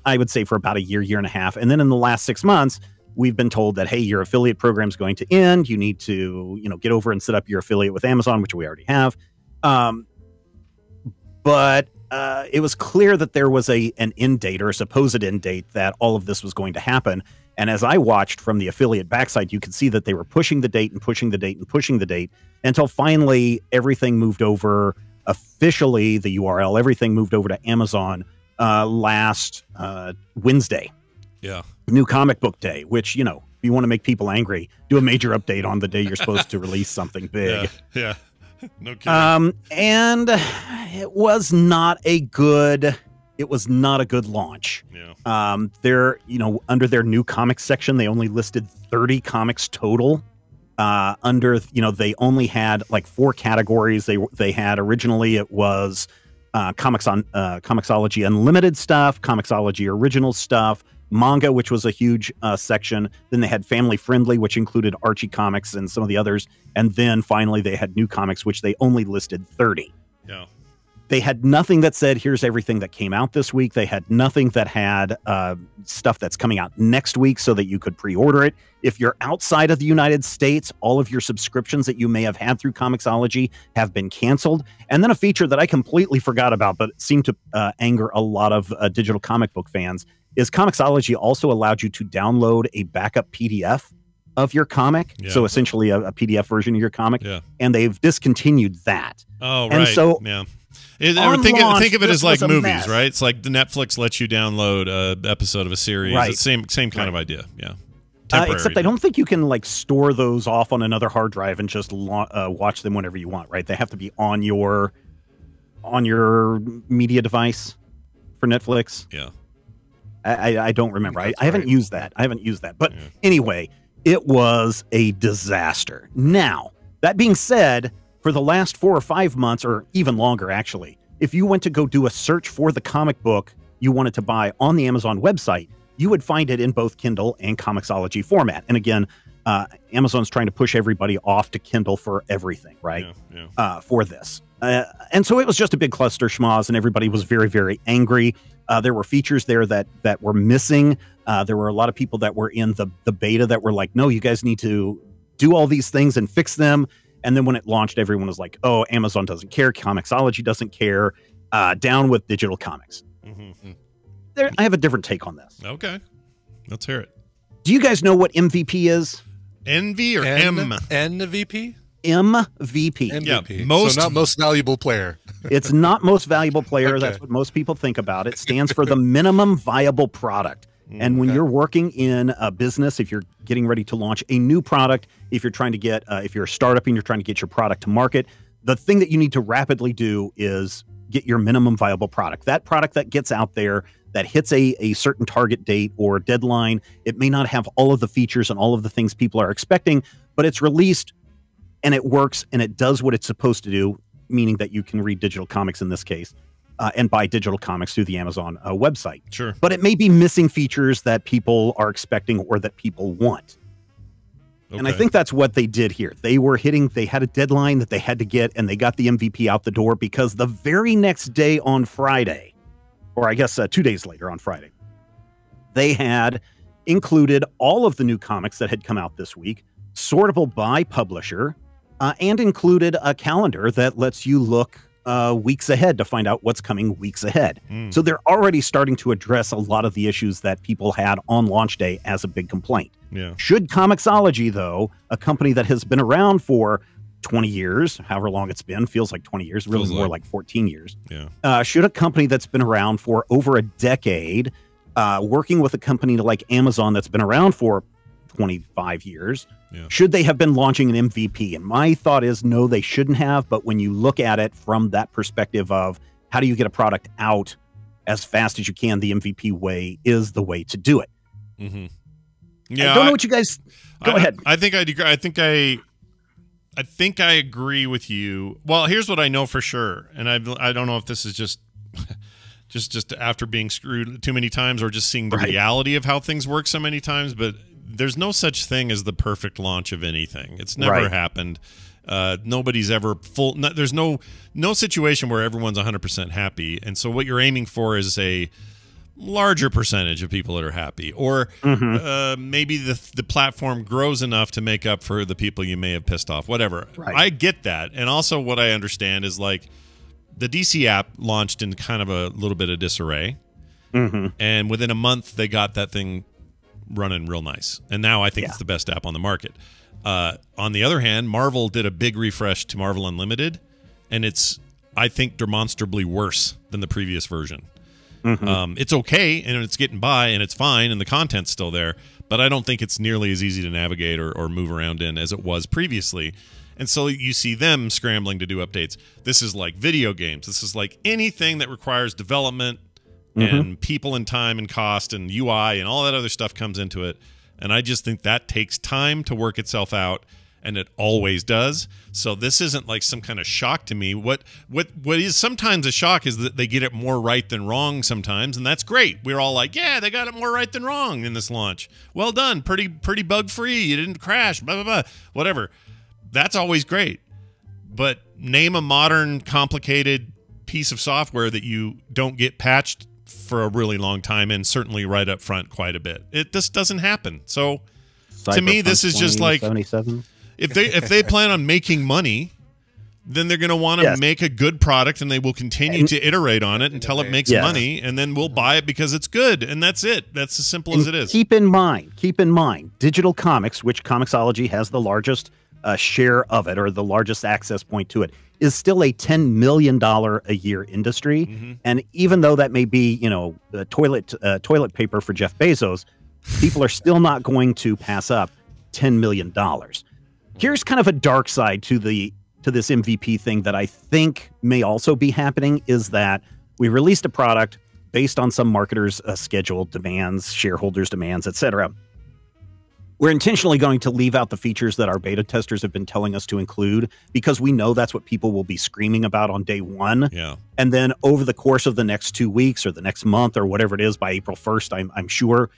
I would say for about a year and a half. And then in the last 6 months, we've been told that, hey, your affiliate program is going to end. You need to, get over and set up your affiliate with Amazon, which we already have. But it was clear that there was an end date or a supposed end date that all of this was going to happen. And as I watched from the affiliate backside, you could see that they were pushing the date and pushing the date and pushing the date until finally everything moved over officially, the URL, everything moved over to Amazon last Wednesday. Yeah. New Comic Book Day, which, if you want to make people angry, do a major update on the day you're supposed to release something big. Yeah. No kidding. And it was not a good launch. Yeah. They're, under their new comics section, they only listed 30 comics total. They only had like 4 categories. They had originally it was Comixology Unlimited stuff, Comixology Original stuff, manga, which was a huge section. Then they had Family Friendly, which included Archie comics and some of the others. And then finally they had new comics, which they only listed 30. Yeah. They had nothing that said, here's everything that came out this week. They had nothing that had stuff that's coming out next week so that you could pre-order it. If you're outside of the United States, all of your subscriptions that you may have had through Comixology have been canceled. And then a feature that I completely forgot about, but seemed to anger a lot of digital comic book fans, is Comixology also allowed you to download a backup PDF of your comic. Yeah. So essentially a PDF version of your comic. Yeah. And they've discontinued that. Oh, right. And so yeah. Think of it as like movies, mess. right? It's like the Netflix lets you download an episode of a series. Right. It's same kind of idea. Yeah. Except I don't think you can like store those off on another hard drive and just watch them whenever you want, right? They have to be on your media device for Netflix. Yeah. I don't remember. I haven't used that. But anyway, it was a disaster. Now, that being said, for the last 4 or 5 months, or even longer, actually, if you went to go do a search for the comic book you wanted to buy on the Amazon website, you would find it in both Kindle and Comixology format. And again, Amazon's trying to push everybody off to Kindle for everything, right? For this. And so it was just a big cluster schmoz, and everybody was very, very angry. There were features there that were missing. There were a lot of people that were in the beta that were like, no, you guys need to do all these things and fix them. And then when it launched, everyone was like, oh, Amazon doesn't care. Comixology doesn't care. Down with digital comics. I have a different take on this. Okay. Let's hear it. Do you guys know what MVP is? Envy or M? MVP? MVP. Yeah, so not most valuable player. It's not most valuable player. Okay. That's what most people think about. It stands for the minimum viable product. And when you're working in a business, if you're getting ready to launch a new product, if you're trying to get, if you're a startup and you're trying to get your product to market, the thing that you need to rapidly do is get your minimum viable product. That product that gets out there, that hits a certain target date or deadline. It may not have all of the features and all of the things people are expecting, but it's released and it works and it does what it's supposed to do, meaning that you can read digital comics in this case. And buy digital comics through the Amazon website. Sure. But it may be missing features that people are expecting or that people want. Okay. And I think that's what they did here. They had a deadline that they had to get, and they got the MVP out the door because the very next day on Friday, or I guess 2 days later on Friday, they had included all of the new comics that had come out this week, sortable by publisher, and included a calendar that lets you look weeks ahead to find out what's coming weeks ahead. So they're already starting to address a lot of the issues that people had on launch day as a big complaint. Yeah. Should Comixology, though, a company that has been around for 20 years, however long it's been, feels like 20 years, really more like 14 years. Yeah. Should a company that's been around for over a decade, working with a company like Amazon that's been around for 25 years, should they have been launching an MVP? And my thought is no, they shouldn't have. But when you look at it from that perspective of how do you get a product out as fast as you can, the MVP way is the way to do it. Yeah, I don't know what you guys. Go ahead. I think I'd agree. I think I agree with you. Well, here's what I know for sure, and I don't know if this is just after being screwed too many times or just seeing the reality of how things work so many times, but there's no such thing as the perfect launch of anything. It's never happened. Nobody's ever full. There's no situation where everyone's 100% happy. And so what you're aiming for is a larger percentage of people that are happy, or maybe the platform grows enough to make up for the people you may have pissed off, whatever. I get that. And also what I understand is like the DC app launched in kind of a little bit of disarray. And within a month they got that thing running real nice, and now I think it's the best app on the market. On the other hand, Marvel did a big refresh to Marvel Unlimited, and it's, I think, demonstrably worse than the previous version. It's okay, and it's getting by, and it's fine, and the content's still there, but I don't think it's nearly as easy to navigate or move around in as it was previously. And so you see them scrambling to do updates. This is like video games. This is like anything that requires development and people and time and cost and UI and all that other stuff comes into it. And I just think that takes time to work itself out, and it always does. So this isn't like some kind of shock to me. What is sometimes a shock is that they get it more right than wrong sometimes, and that's great. We're all like, yeah, they got it more right than wrong in this launch. Well done, pretty bug-free. You didn't crash, blah, blah, blah, whatever. That's always great. But name a modern, complicated piece of software that you don't get patched for a really long time, and certainly right up front quite a bit. It just doesn't happen. So to me, this is just like if they plan on making money, then they're going to want to make a good product, and they will continue to iterate on it until it makes money, and then we'll buy it because it's good, and that's it. That's as simple as it is. Keep in mind, digital comics, which Comixology has the largest share of it, or the largest access point to it, is still a $10 million a year industry. And even though that may be, toilet paper for Jeff Bezos, people are still not going to pass up $10 million. Here's kind of a dark side to this MVP thing that I think may also be happening, is that we released a product based on some marketers' schedule demands, shareholders' demands, etc. We're intentionally going to leave out the features that our beta testers have been telling us to include because we know that's what people will be screaming about on day one. Yeah. And then over the course of the next 2 weeks or the next month or whatever it is, by April 1st, I'm sure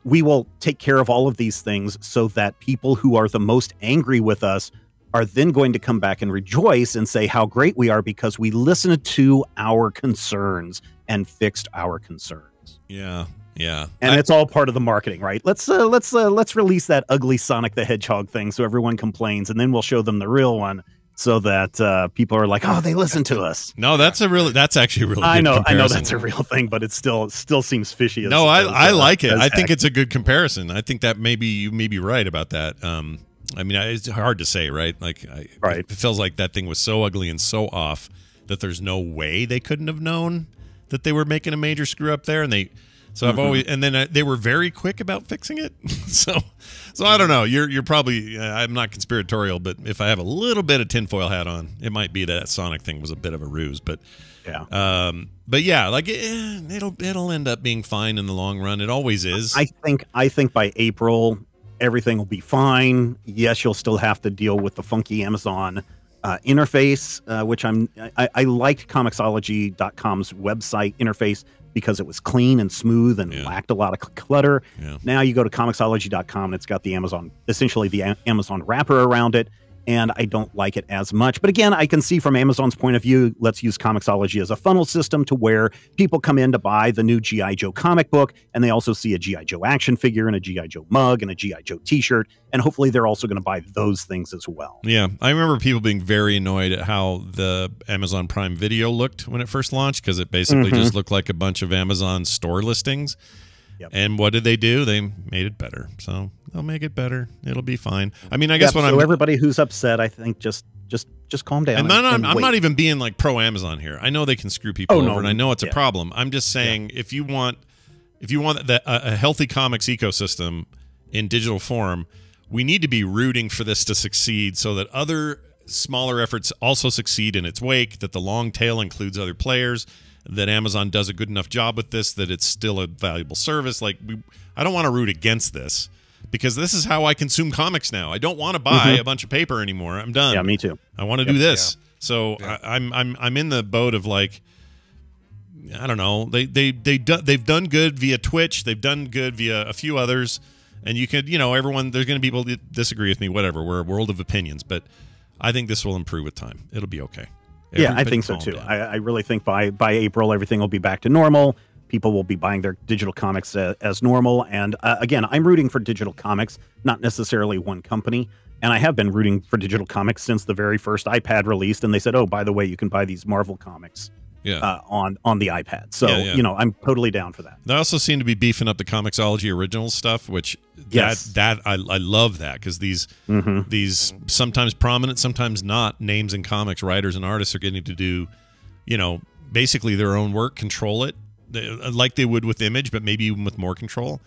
we will take care of all of these things so that people who are the most angry with us are then going to come back and rejoice and say how great we are because we listened to our concerns and fixed our concerns. Yeah. Yeah. And it's all part of the marketing, right? Let's release that ugly Sonic the Hedgehog thing so everyone complains, and then we'll show them the real one so that people are like, oh, they listen to us. No, that's actually a really good I know comparison. that's a real thing, but it still seems fishy. No, I like it. I think it's a good comparison. I think that maybe you may be right about that. I mean, it's hard to say, right? Like, it feels like that thing was so ugly and so off that there's no way they couldn't have known that they were making a major screw up there, and I've always, and then they were very quick about fixing it. so I don't know. You're probably, I'm not conspiratorial, but if I have a little bit of tinfoil hat on, it might be that Sonic thing was a bit of a ruse. But yeah, like it'll end up being fine in the long run. It always is. I think by April everything will be fine. Yes, you'll still have to deal with the funky Amazon interface, which I liked Comixology.com's website interface because it was clean and smooth and lacked a lot of clutter. Yeah. Now you go to Comixology.com and it's got the essentially the Amazon wrapper around it, and I don't like it as much. But again, I can see from Amazon's point of view, let's use Comixology as a funnel system to where people come in to buy the new G.I. Joe comic book, and they also see a G.I. Joe action figure and a G.I. Joe mug and a G.I. Joe t-shirt, and hopefully they're also going to buy those things as well. Yeah, I remember people being very annoyed at how the Amazon Prime Video looked when it first launched because it basically just looked like a bunch of Amazon store listings. Yep. And what did they do? They made it better. So they'll make it better. It'll be fine. I mean, I guess so everybody who's upset, I think just calm down. I'm not even being like pro Amazon here. I know they can screw people over, and I know it's a problem. I'm just saying if you want a healthy comics ecosystem in digital form, we need to be rooting for this to succeed so that other smaller efforts also succeed in its wake, that the long tail includes other players, that Amazon does a good enough job with this, that it's still a valuable service. Like, I don't want to root against this because this is how I consume comics now. I don't want to buy a bunch of paper anymore. I'm done. Yeah, me too. I want to do this. Yeah. So I'm in the boat of like, I don't know. They've done good via Twitch. They've done good via a few others. And you could, everyone, there's going to be people that disagree with me, whatever. We're a world of opinions, but I think this will improve with time. It'll be okay. Yeah, I think so too. I really think by April, everything will be back to normal. People will be buying their digital comics as normal. And again, I'm rooting for digital comics, not necessarily one company. And I have been rooting for digital comics since the very first iPad released. And they said, oh, by the way, you can buy these Marvel comics on the iPad. So, I'm totally down for that. They also seem to be beefing up the Comixology original stuff, which I love that because these sometimes prominent, sometimes not names in comics, writers and artists are getting to do, basically their own work, control it like they would with Image, but maybe even with more control.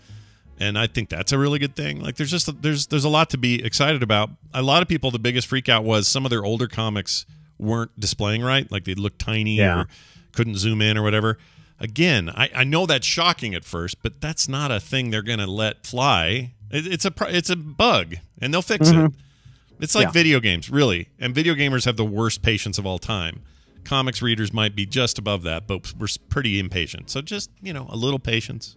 And I think that's a really good thing. Like there's a lot to be excited about. A lot of people, the biggest freak out was some of their older comics weren't displaying right, like they looked tiny or couldn't zoom in or whatever. Again, I know that's shocking at first, but that's not a thing they're going to let fly. It's a bug, and they'll fix it. It's like video games, really. And video gamers have the worst patience of all time. Comics readers might be just above that, but we're pretty impatient. So just a little patience.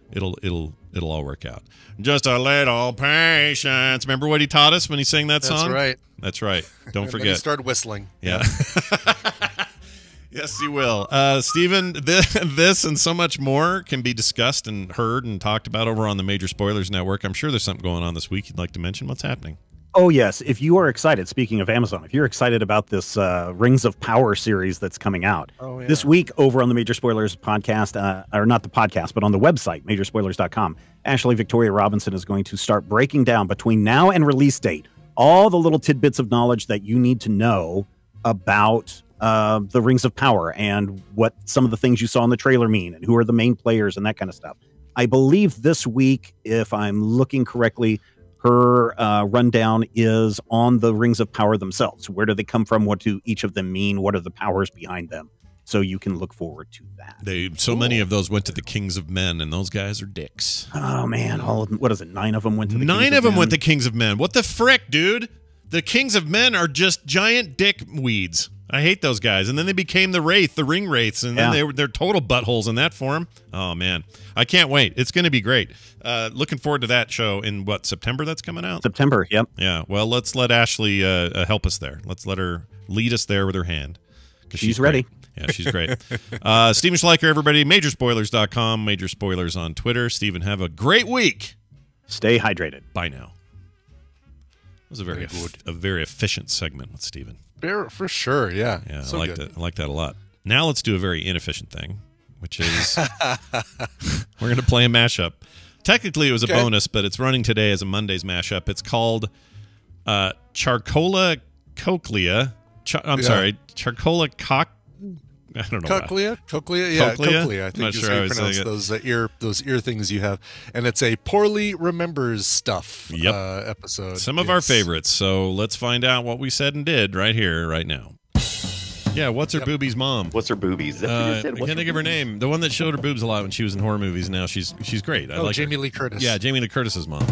It'll all work out. Just a little patience. Remember what he taught us when he sang that song? That's right. That's right. Don't forget. Then he started whistling. Yeah. Yes, you will. Steven, this and so much more can be discussed and heard and talked about over on the Major Spoilers Network. I'm sure there's something going on this week you'd like to mention. What's happening? Oh, yes. If you are excited, speaking of Amazon, if you're excited about this Rings of Power series that's coming out this week over on the Major Spoilers podcast, or not the podcast, but on the website, majorspoilers.com, Ashley Victoria Robinson is going to start breaking down between now and release date all the little tidbits of knowledge that you need to know about the Rings of Power and what some of the things you saw in the trailer mean and who are the main players and that kind of stuff. I believe this week, if I'm looking correctly, her rundown is on the Rings of Power themselves. Where do they come from? What do each of them mean? What are the powers behind them? So you can look forward to that. So many of those went to the Kings of Men, and those guys are dicks. Oh man, all of them. What is it? 9 of them went to the Nine Kings of them Men? went to Kings of Men. What the frick, dude? The Kings of Men are just giant dick weeds. I hate those guys. And then they became the Wraith, the Ring Wraiths, and then they're total buttholes in that form. Oh man, I can't wait. It's going to be great. Looking forward to that show in September. That's coming out. September. Yep. Yeah. Well, let's let Ashley help us there. Let's let her lead us there with her hand. She's ready. Yeah, she's great. Steven Schleicher, everybody. Majorspoilers.com. Major Spoilers on Twitter. Steven, have a great week. Stay hydrated. Bye now. It was a very efficient segment with Steven. For sure, yeah. Yeah, so I like that a lot. Now let's do a very inefficient thing, which is we're going to play a mashup. Technically, it was a bonus, but it's running today as a Monday's mashup. It's called Charcola Cochlea. Charcola Cock. I don't know. Cochlea? Cochlea. I think is how you pronounce those ear things you have. And it's a poorly remembers stuff episode. Some of our favorites. So let's find out what we said and did right here, right now. Yeah, what's her boobies mom? What's her boobies? I can't think of her name. The one that showed her boobs a lot when she was in horror movies. Now she's great. I like Jamie her. Lee Curtis. Yeah, Jamie Lee Curtis's mom.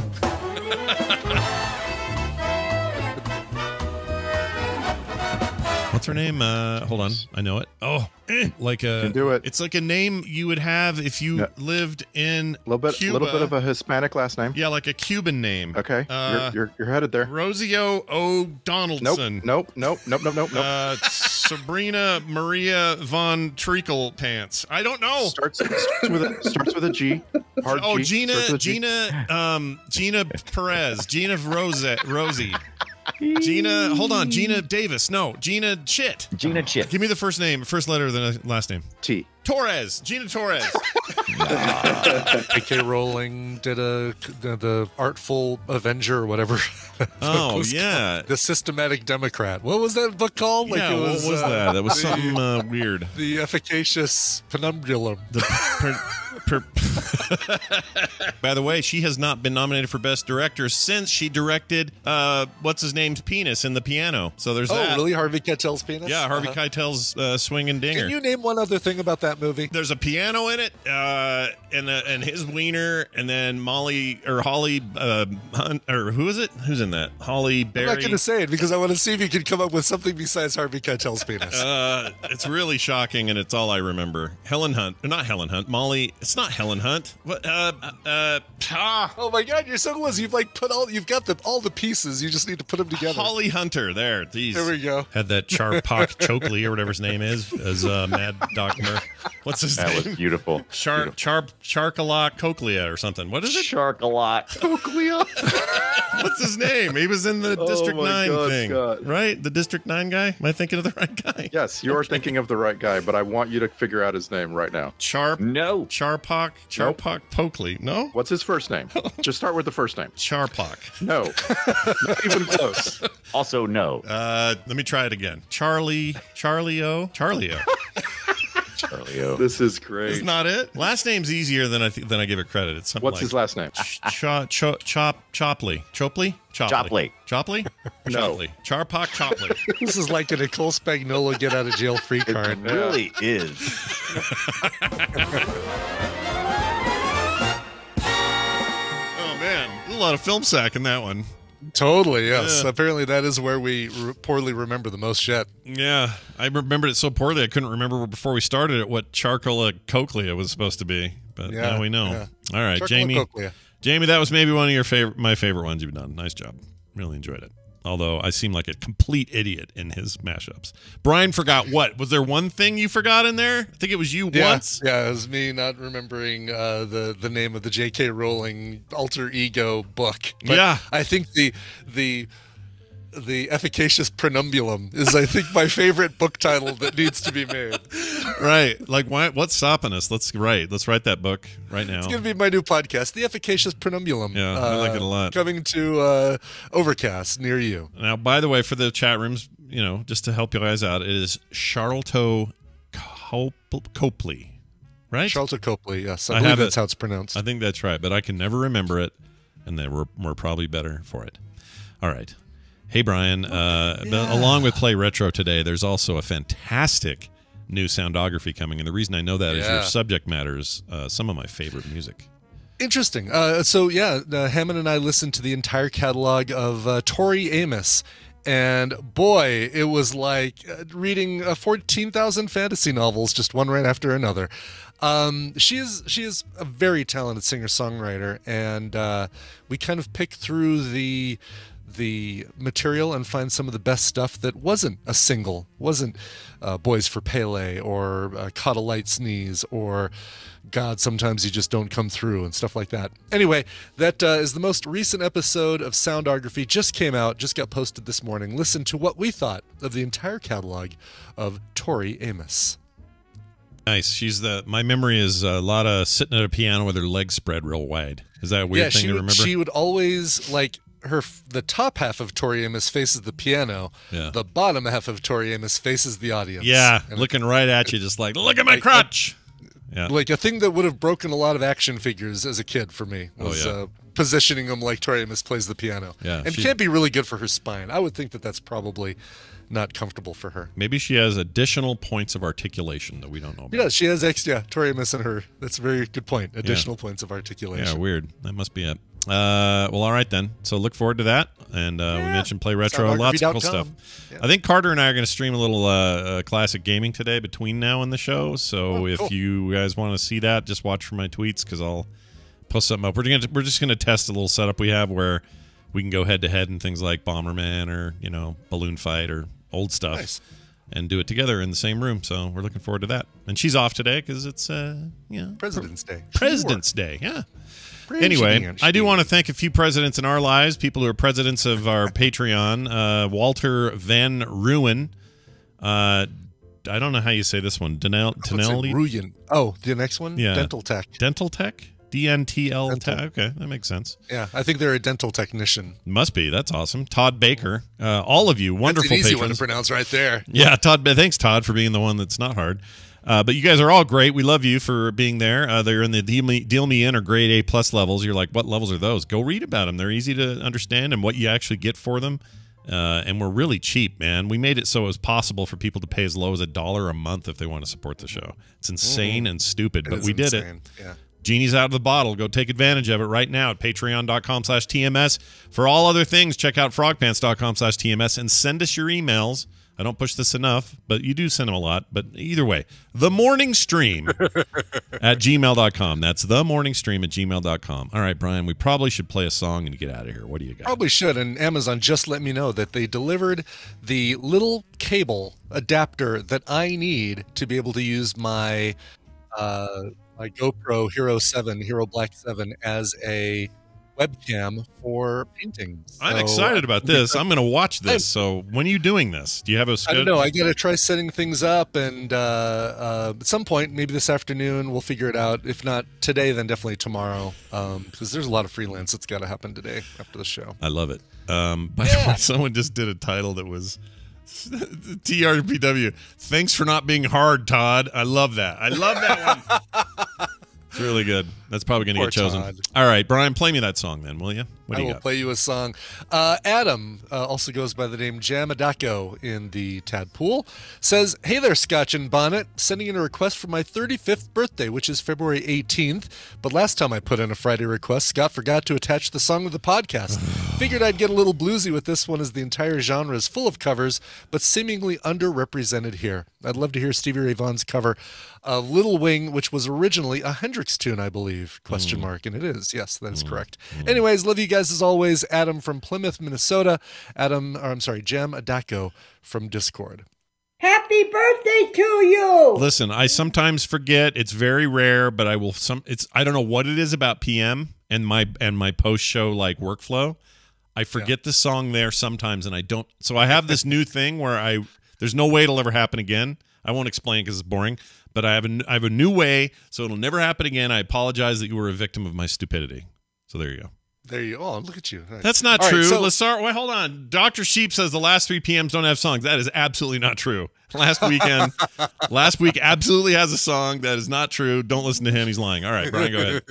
What's her name? Hold on, I know it. Oh, like a. Can do it. It's like a name you would have if you lived in a little bit of a Hispanic last name. Yeah, like a Cuban name. Okay, you're headed there. Rosio O'Donnellson. Nope. Sabrina Maria von Treacle Pants. I don't know. Starts with a G. Hard G. Gina Perez. Gina Rosie. Gina, hold on. Gina Davis. No, Gina Chit. Gina Chit. Give me the first letter of the last name. T. Torres. Gina Torres. J.K. Rowling did the Artful Avenger or whatever. Oh, yeah. The Systematic Democrat. What was that book called? Yeah, what was that? That was something weird. The Efficacious Penumbulum. By the way, she has not been nominated for Best Director since she directed what's his name's penis in The Piano. So there's that. Oh, really? Harvey Keitel's penis? Yeah, Harvey Keitel's Swingin' Dinger. Can you name one other thing about that movie? There's a piano in it, and his wiener, and then Holly Hunt, or who is it? Who's in that? Holly Berry. I'm not going to say it because I want to see if you can come up with something besides Harvey Keitel's penis. It's really shocking, and it's all I remember. Helen Hunt, not Helen Hunt. Molly. It's not Helen Hunt. What? Oh my God, you're so close. You've got all the pieces. You just need to put them together. Holly Hunter. There. There we go. Had that Charpak Chokley or whatever his name is as Mad Doc Murph. What's his name? That was beautiful. Charkalot Cochlea or something. What is it? Charkalot Cochlea. What's his name? He was in the District 9 thing. Scott. Right? The District 9 guy? Am I thinking of the right guy? Yes, you are thinking of the right guy, but I want you to figure out his name right now. Charpak Pokley. No? What's his first name? Just start with the first name. Charpak. No. Not even close. Also, no. Let me try it again. Charlie O. This is great. Isn't that it? Last name's easier than I give it credit. It's something. What's his last name? Chopley. Chopley? No. Charpak Chopley. This is like a Nicole Spagnola get out of jail free card. It really is. Oh man, there's a lot of film sack in that one. Totally, yes. Yeah. Apparently that is where we poorly remember the most yet. Yeah, I remembered it so poorly I couldn't remember before we started it what Charcola Cochlea was supposed to be. But now we know. Yeah. All right, Charcola Jamie, that was maybe one of my favorite ones you've done. Nice job. Really enjoyed it. Although I seem like a complete idiot in his mashups. Brian forgot what? Was there one thing you forgot in there? I think it was you once. Yeah, it was me not remembering the name of the J.K. Rowling alter ego book. But yeah. I think the Efficacious Penumbulum is, I think, my favorite book title that needs to be made. Right. Like, what's stopping us? Let's write that book right now. It's going to be my new podcast, The Efficacious Penumbulum. Yeah, I like it a lot. Coming to Overcast near you. Now, by the way, for the chat rooms, just to help you guys out, it is Charlton Copley, right? Charlton Copley, yes. I believe that's how it's pronounced. I think that's right, but I can never remember it, and we're probably better for it. All right. Hey, Brian, along with Play Retro today, there's also a fantastic new soundography coming. And the reason I know that is your subject matter is some of my favorite music. Interesting. So yeah, Hammond and I listened to the entire catalog of Tori Amos. And boy, it was like reading 14,000 fantasy novels, just one right after another. She is a very talented singer-songwriter, and we kind of picked through the material and find some of the best stuff that wasn't a single, wasn't Boys for Pele or Caught a Light Sneeze or God, Sometimes You Just Don't Come Through and stuff like that. Anyway, that is the most recent episode of Soundography. Just came out, just got posted this morning. Listen to what we thought of the entire catalog of Tori Amos. Nice. She's my memory is a lot of sitting at a piano with her legs spread real wide. Is that a weird thing to remember? She would always like the top half of Tori Amos faces the piano. Yeah. The bottom half of Tori Amos faces the audience. Yeah, and looking right at you, just like, look at my crotch. Yeah. Like a thing that would have broken a lot of action figures as a kid for me was positioning them like Tori Amos plays the piano. Yeah, and can't be really good for her spine. I would think that that's probably not comfortable for her. Maybe she has additional points of articulation that we don't know about. Yeah, she has Tori Amos in her. That's a very good point. Additional points of articulation. Yeah, weird. That must be it. Well, all right then. So look forward to that. And we mentioned Play Retro, lots of cool stuff. Yeah. I think Carter and I are going to stream a little classic gaming today between now and the show. So if you guys want to see that, just watch for my tweets because I'll post something up. We're just going to test a little setup we have where we can go head to head in things like Bomberman or Balloon Fight or old stuff. Nice. And do it together in the same room. So we're looking forward to that. And she's off today because it's President's Day. President's Day, yeah. Anyway, I do want to thank a few presidents in our lives, people who are presidents of our Patreon. Walter Van Ruin. I don't know how you say this one. Ruyen. Oh, the next one? Yeah. Dental Tech. Dental Tech? DNTL Tech. Okay, that makes sense. Yeah, I think they're a dental technician. Must be. That's awesome. Todd Baker. All of you, wonderful That's an easy patrons. one to pronounce right there. Yeah, Todd. Thanks, Todd, for being the one that's not hard. But you guys are all great. We love you for being there. They're in the Deal Me In or Grade A plus levels. You're like, what levels are those? Go read about them. They're easy to understand and what you actually get for them. And we're really cheap, man. We made it so it was possible for people to pay as low as $1 a month if they want to support the show. It's insane and stupid, but we did it. Yeah. Genie's out of the bottle. Go take advantage of it right now at patreon.com/TMS. For all other things, check out frogpants.com/TMS and send us your emails. I don't push this enough, but you do send them a lot. But either way, the morning stream at gmail.com. That's the morning stream at gmail.com. All right, Brian, we probably should play a song and get out of here. What do you got? Probably should. And Amazon just let me know that they delivered the little cable adapter that I need to be able to use my GoPro Hero Black 7 as a webcam for painting. I'm excited about this. I'm going to watch this. So when are you doing this? Do you have a schedule? I don't know. I got to try setting things up, and at some point, maybe this afternoon, we'll figure it out. If not today, then definitely tomorrow, because there's a lot of freelance that's got to happen today after the show. I love it. By the way, someone just did a title that was TRPW. Thanks for not being hard, Todd. I love that. I love that one. It's really good. That's probably going to get chosen. Todd. All right, Brian, play me that song then, will you? What do you got? I will play you a song. Adam also goes by the name Jamadako in the Tadpool. Says, hey there, Scotch and Bonnet. Sending in a request for my 35th birthday, which is February 18th. But last time I put in a Friday request, Scott forgot to attach the song with the podcast. Figured I'd get a little bluesy with this one as the entire genre is full of covers, but seemingly underrepresented here. I'd love to hear Stevie Ray Vaughan's cover of Little Wing, which was originally a Hendrix tune, I believe, question mark. And it is. Yes, that is correct. Anyways, love you guys as always. Adam from Plymouth, Minnesota. Jam Adako from Discord. Happy birthday to you! Listen, I sometimes forget. It's very rare, but I will. I don't know what it is about PM and my post show like workflow. I forget the song there sometimes, and I don't. So I have this new thing where there's no way it'll ever happen again. I won't explain because it's boring. But I have a new way, so it'll never happen again. I apologize that you were a victim of my stupidity. So there you go. There you go. Oh, look at you. Nice. That's not true. Right, let's start. Wait, hold on. Dr. Sheep says the last 3 PMs don't have songs. That is absolutely not true. Last week absolutely has a song. That is not true. Don't listen to him. He's lying. All right, Brian, go ahead.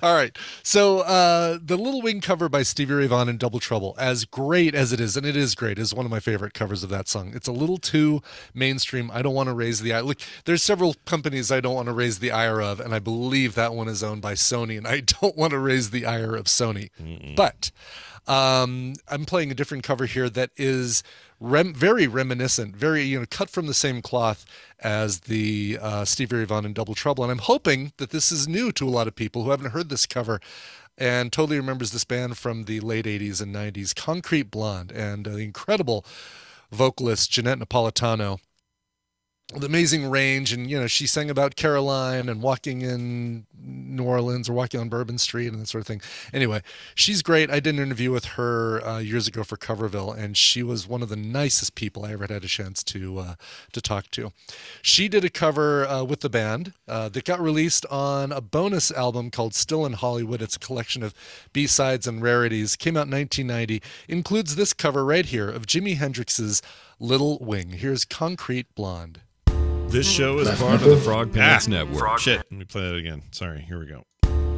All right. So the Little Wing cover by Stevie Ray Vaughan and Double Trouble, as great as it is, and it is great, is one of my favorite covers of that song. It's a little too mainstream. I don't want to raise the ire. Look, there's several companies I don't want to raise the ire of, and I believe that one is owned by Sony, and I don't want to raise the ire of Sony. But I'm playing a different cover here that is very reminiscent, very cut from the same cloth as the Stevie Ray Vaughan and Double Trouble, and I'm hoping that this is new to a lot of people who haven't heard this cover and totally remembers this band from the late 80s and 90s, Concrete Blonde, and the incredible vocalist Jeanette Napolitano. With amazing range, and she sang about Caroline and walking in New Orleans or walking on Bourbon Street and that sort of thing. Anyway, she's great. I did an interview with her years ago for Coverville, and she was one of the nicest people I ever had a chance to talk to. She did a cover with the band that got released on a bonus album called Still in Hollywood. It's a collection of B-sides and rarities. Came out in 1990. Includes this cover right here of Jimi Hendrix's Little Wing. Here's Concrete Blonde. This show is part of the Frog Pants Network. Shit. Let me play that again. Sorry. Here we go.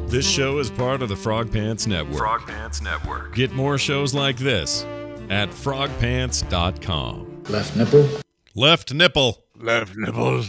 This show is part of the Frog Pants Network. Frog Pants Network. Get more shows like this at frogpants.com. Left nipple. Left nipple. Left nipple.